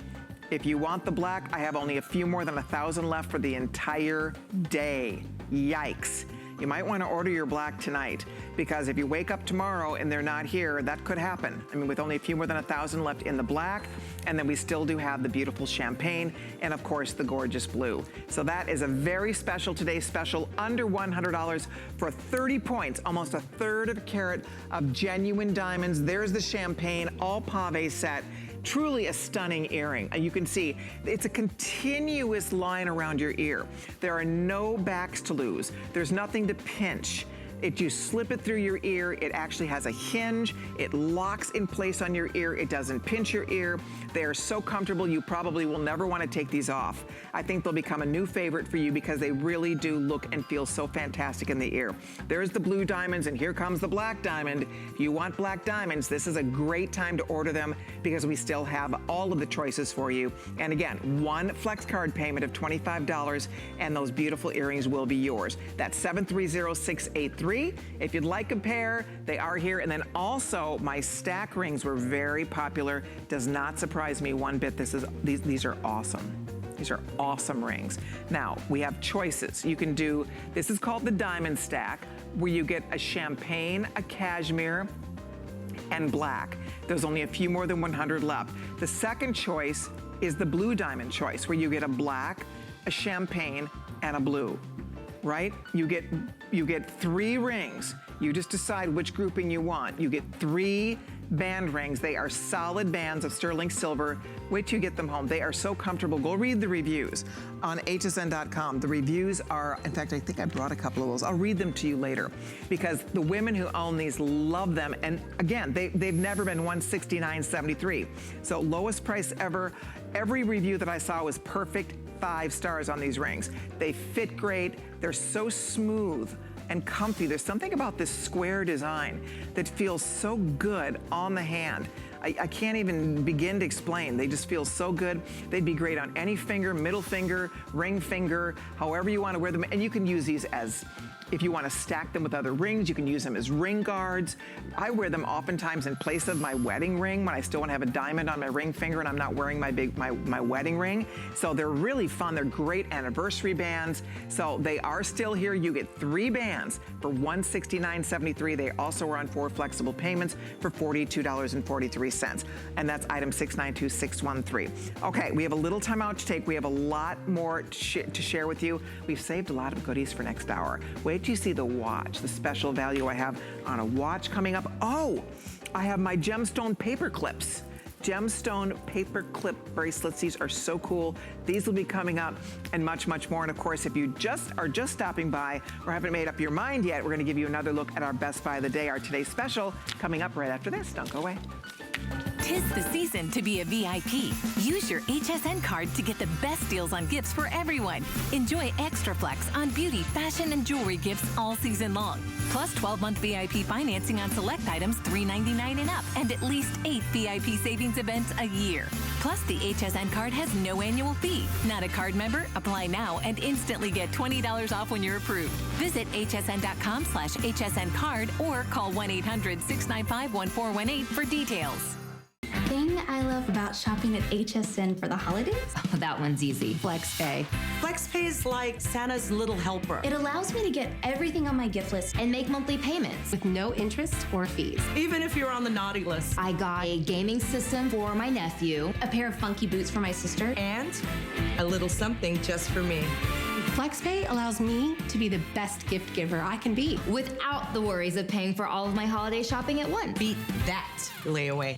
Speaker 1: If you want the black, I have only a few more than 1,000 left for the entire day. Yikes. You might want to order your black tonight, because if you wake up tomorrow and they're not here, that could happen. I mean, with only a few more than 1,000 left in the black, and then we still do have the beautiful champagne, and of course the gorgeous blue. So that is a very special today's special, under $100 for 30 points, almost a third of a carat of genuine diamonds. There's the champagne, all pave set. Truly a stunning earring. You can see it's a continuous line around your ear. There are no backs to lose. There's nothing to pinch. You slip it through your ear. It actually has a hinge. It locks in place on your ear. It doesn't pinch your ear. They are so comfortable, you probably will never want to take these off. I think they'll become a new favorite for you because they really do look and feel so fantastic in the ear. There's the blue diamonds, and here comes the black diamond. If you want black diamonds, this is a great time to order them because we still have all of the choices for you. And again, one flex card payment of $25 and those beautiful earrings will be yours. That's 730683. If you'd like a pair, they are here. And then also my stack rings were very popular. Does not surprise me one bit. These are awesome. These are awesome rings. Now, we have choices. You can do, this is called the diamond stack, where you get a champagne, a cashmere, and black. There's only a few more than 100 left. The second choice is the blue diamond choice, where you get a black, a champagne, and a blue. Right? You get 3 rings. You just decide which grouping you want. You get 3 band rings. They are solid bands of sterling silver. Wait till you get them home. They are so comfortable. Go read the reviews on hsn.com. The reviews are, in fact, I think I brought a couple of those. I'll read them to you later because the women who own these love them. And again, they've never been $169.73. So lowest price ever. Every review that I saw was perfect. 5 stars on these rings. They fit great. They're so smooth and comfy. There's something about this square design that feels so good on the hand. I can't even begin to explain. They just feel so good. They'd be great on any finger, middle finger, ring finger, however you want to wear them. And you can use these as, if you want to stack them with other rings, you can use them as ring guards. I wear them oftentimes in place of my wedding ring when I still want to have a diamond on my ring finger and I'm not wearing my wedding ring. So they're really fun. They're great anniversary bands. So they are still here. You get 3 bands for $169.73. They also are on 4 flexible payments for $42.43. And that's item 692613. Okay, we have a little time out to take. We have a lot more to share with you. We've saved a lot of goodies for next hour. Wait till you see the watch, the special value I have on a watch coming up. Oh, I have my gemstone paper clips. gemstone paper clip bracelets. These are so cool. These will be coming up and much, much more. And of course, if you are just stopping by or haven't made up your mind yet, we're gonna give you another look at our Best Buy of the Day, our today's special, coming up right after this. Don't go away.
Speaker 4: 'Tis the season to be a VIP. Use your HSN card to get the best deals on gifts for everyone. Enjoy extra flex on beauty, fashion, and jewelry gifts all season long. Plus 12-month VIP financing on select items $3.99 and up, and at least 8 VIP savings events a year. Plus, the HSN card has no annual fee. Not a card member? Apply now and instantly get $20 off when you're approved. Visit hsn.com/HSN card or call 1-800-695-1418 for details.
Speaker 7: Thing I love about shopping at HSN for the holidays?
Speaker 8: Oh, that one's easy. FlexPay.
Speaker 9: FlexPay is like Santa's little helper.
Speaker 7: It allows me to get everything on my gift list
Speaker 8: And make monthly payments with no interest or fees.
Speaker 9: Even if you're on the naughty list.
Speaker 8: I got a gaming system for my nephew,
Speaker 7: a pair of funky boots for my sister.
Speaker 9: And a little something just for me.
Speaker 10: FlexPay allows me to be the best gift giver I can be
Speaker 8: without the worries of paying for all of my holiday shopping at once.
Speaker 9: Beat that layaway.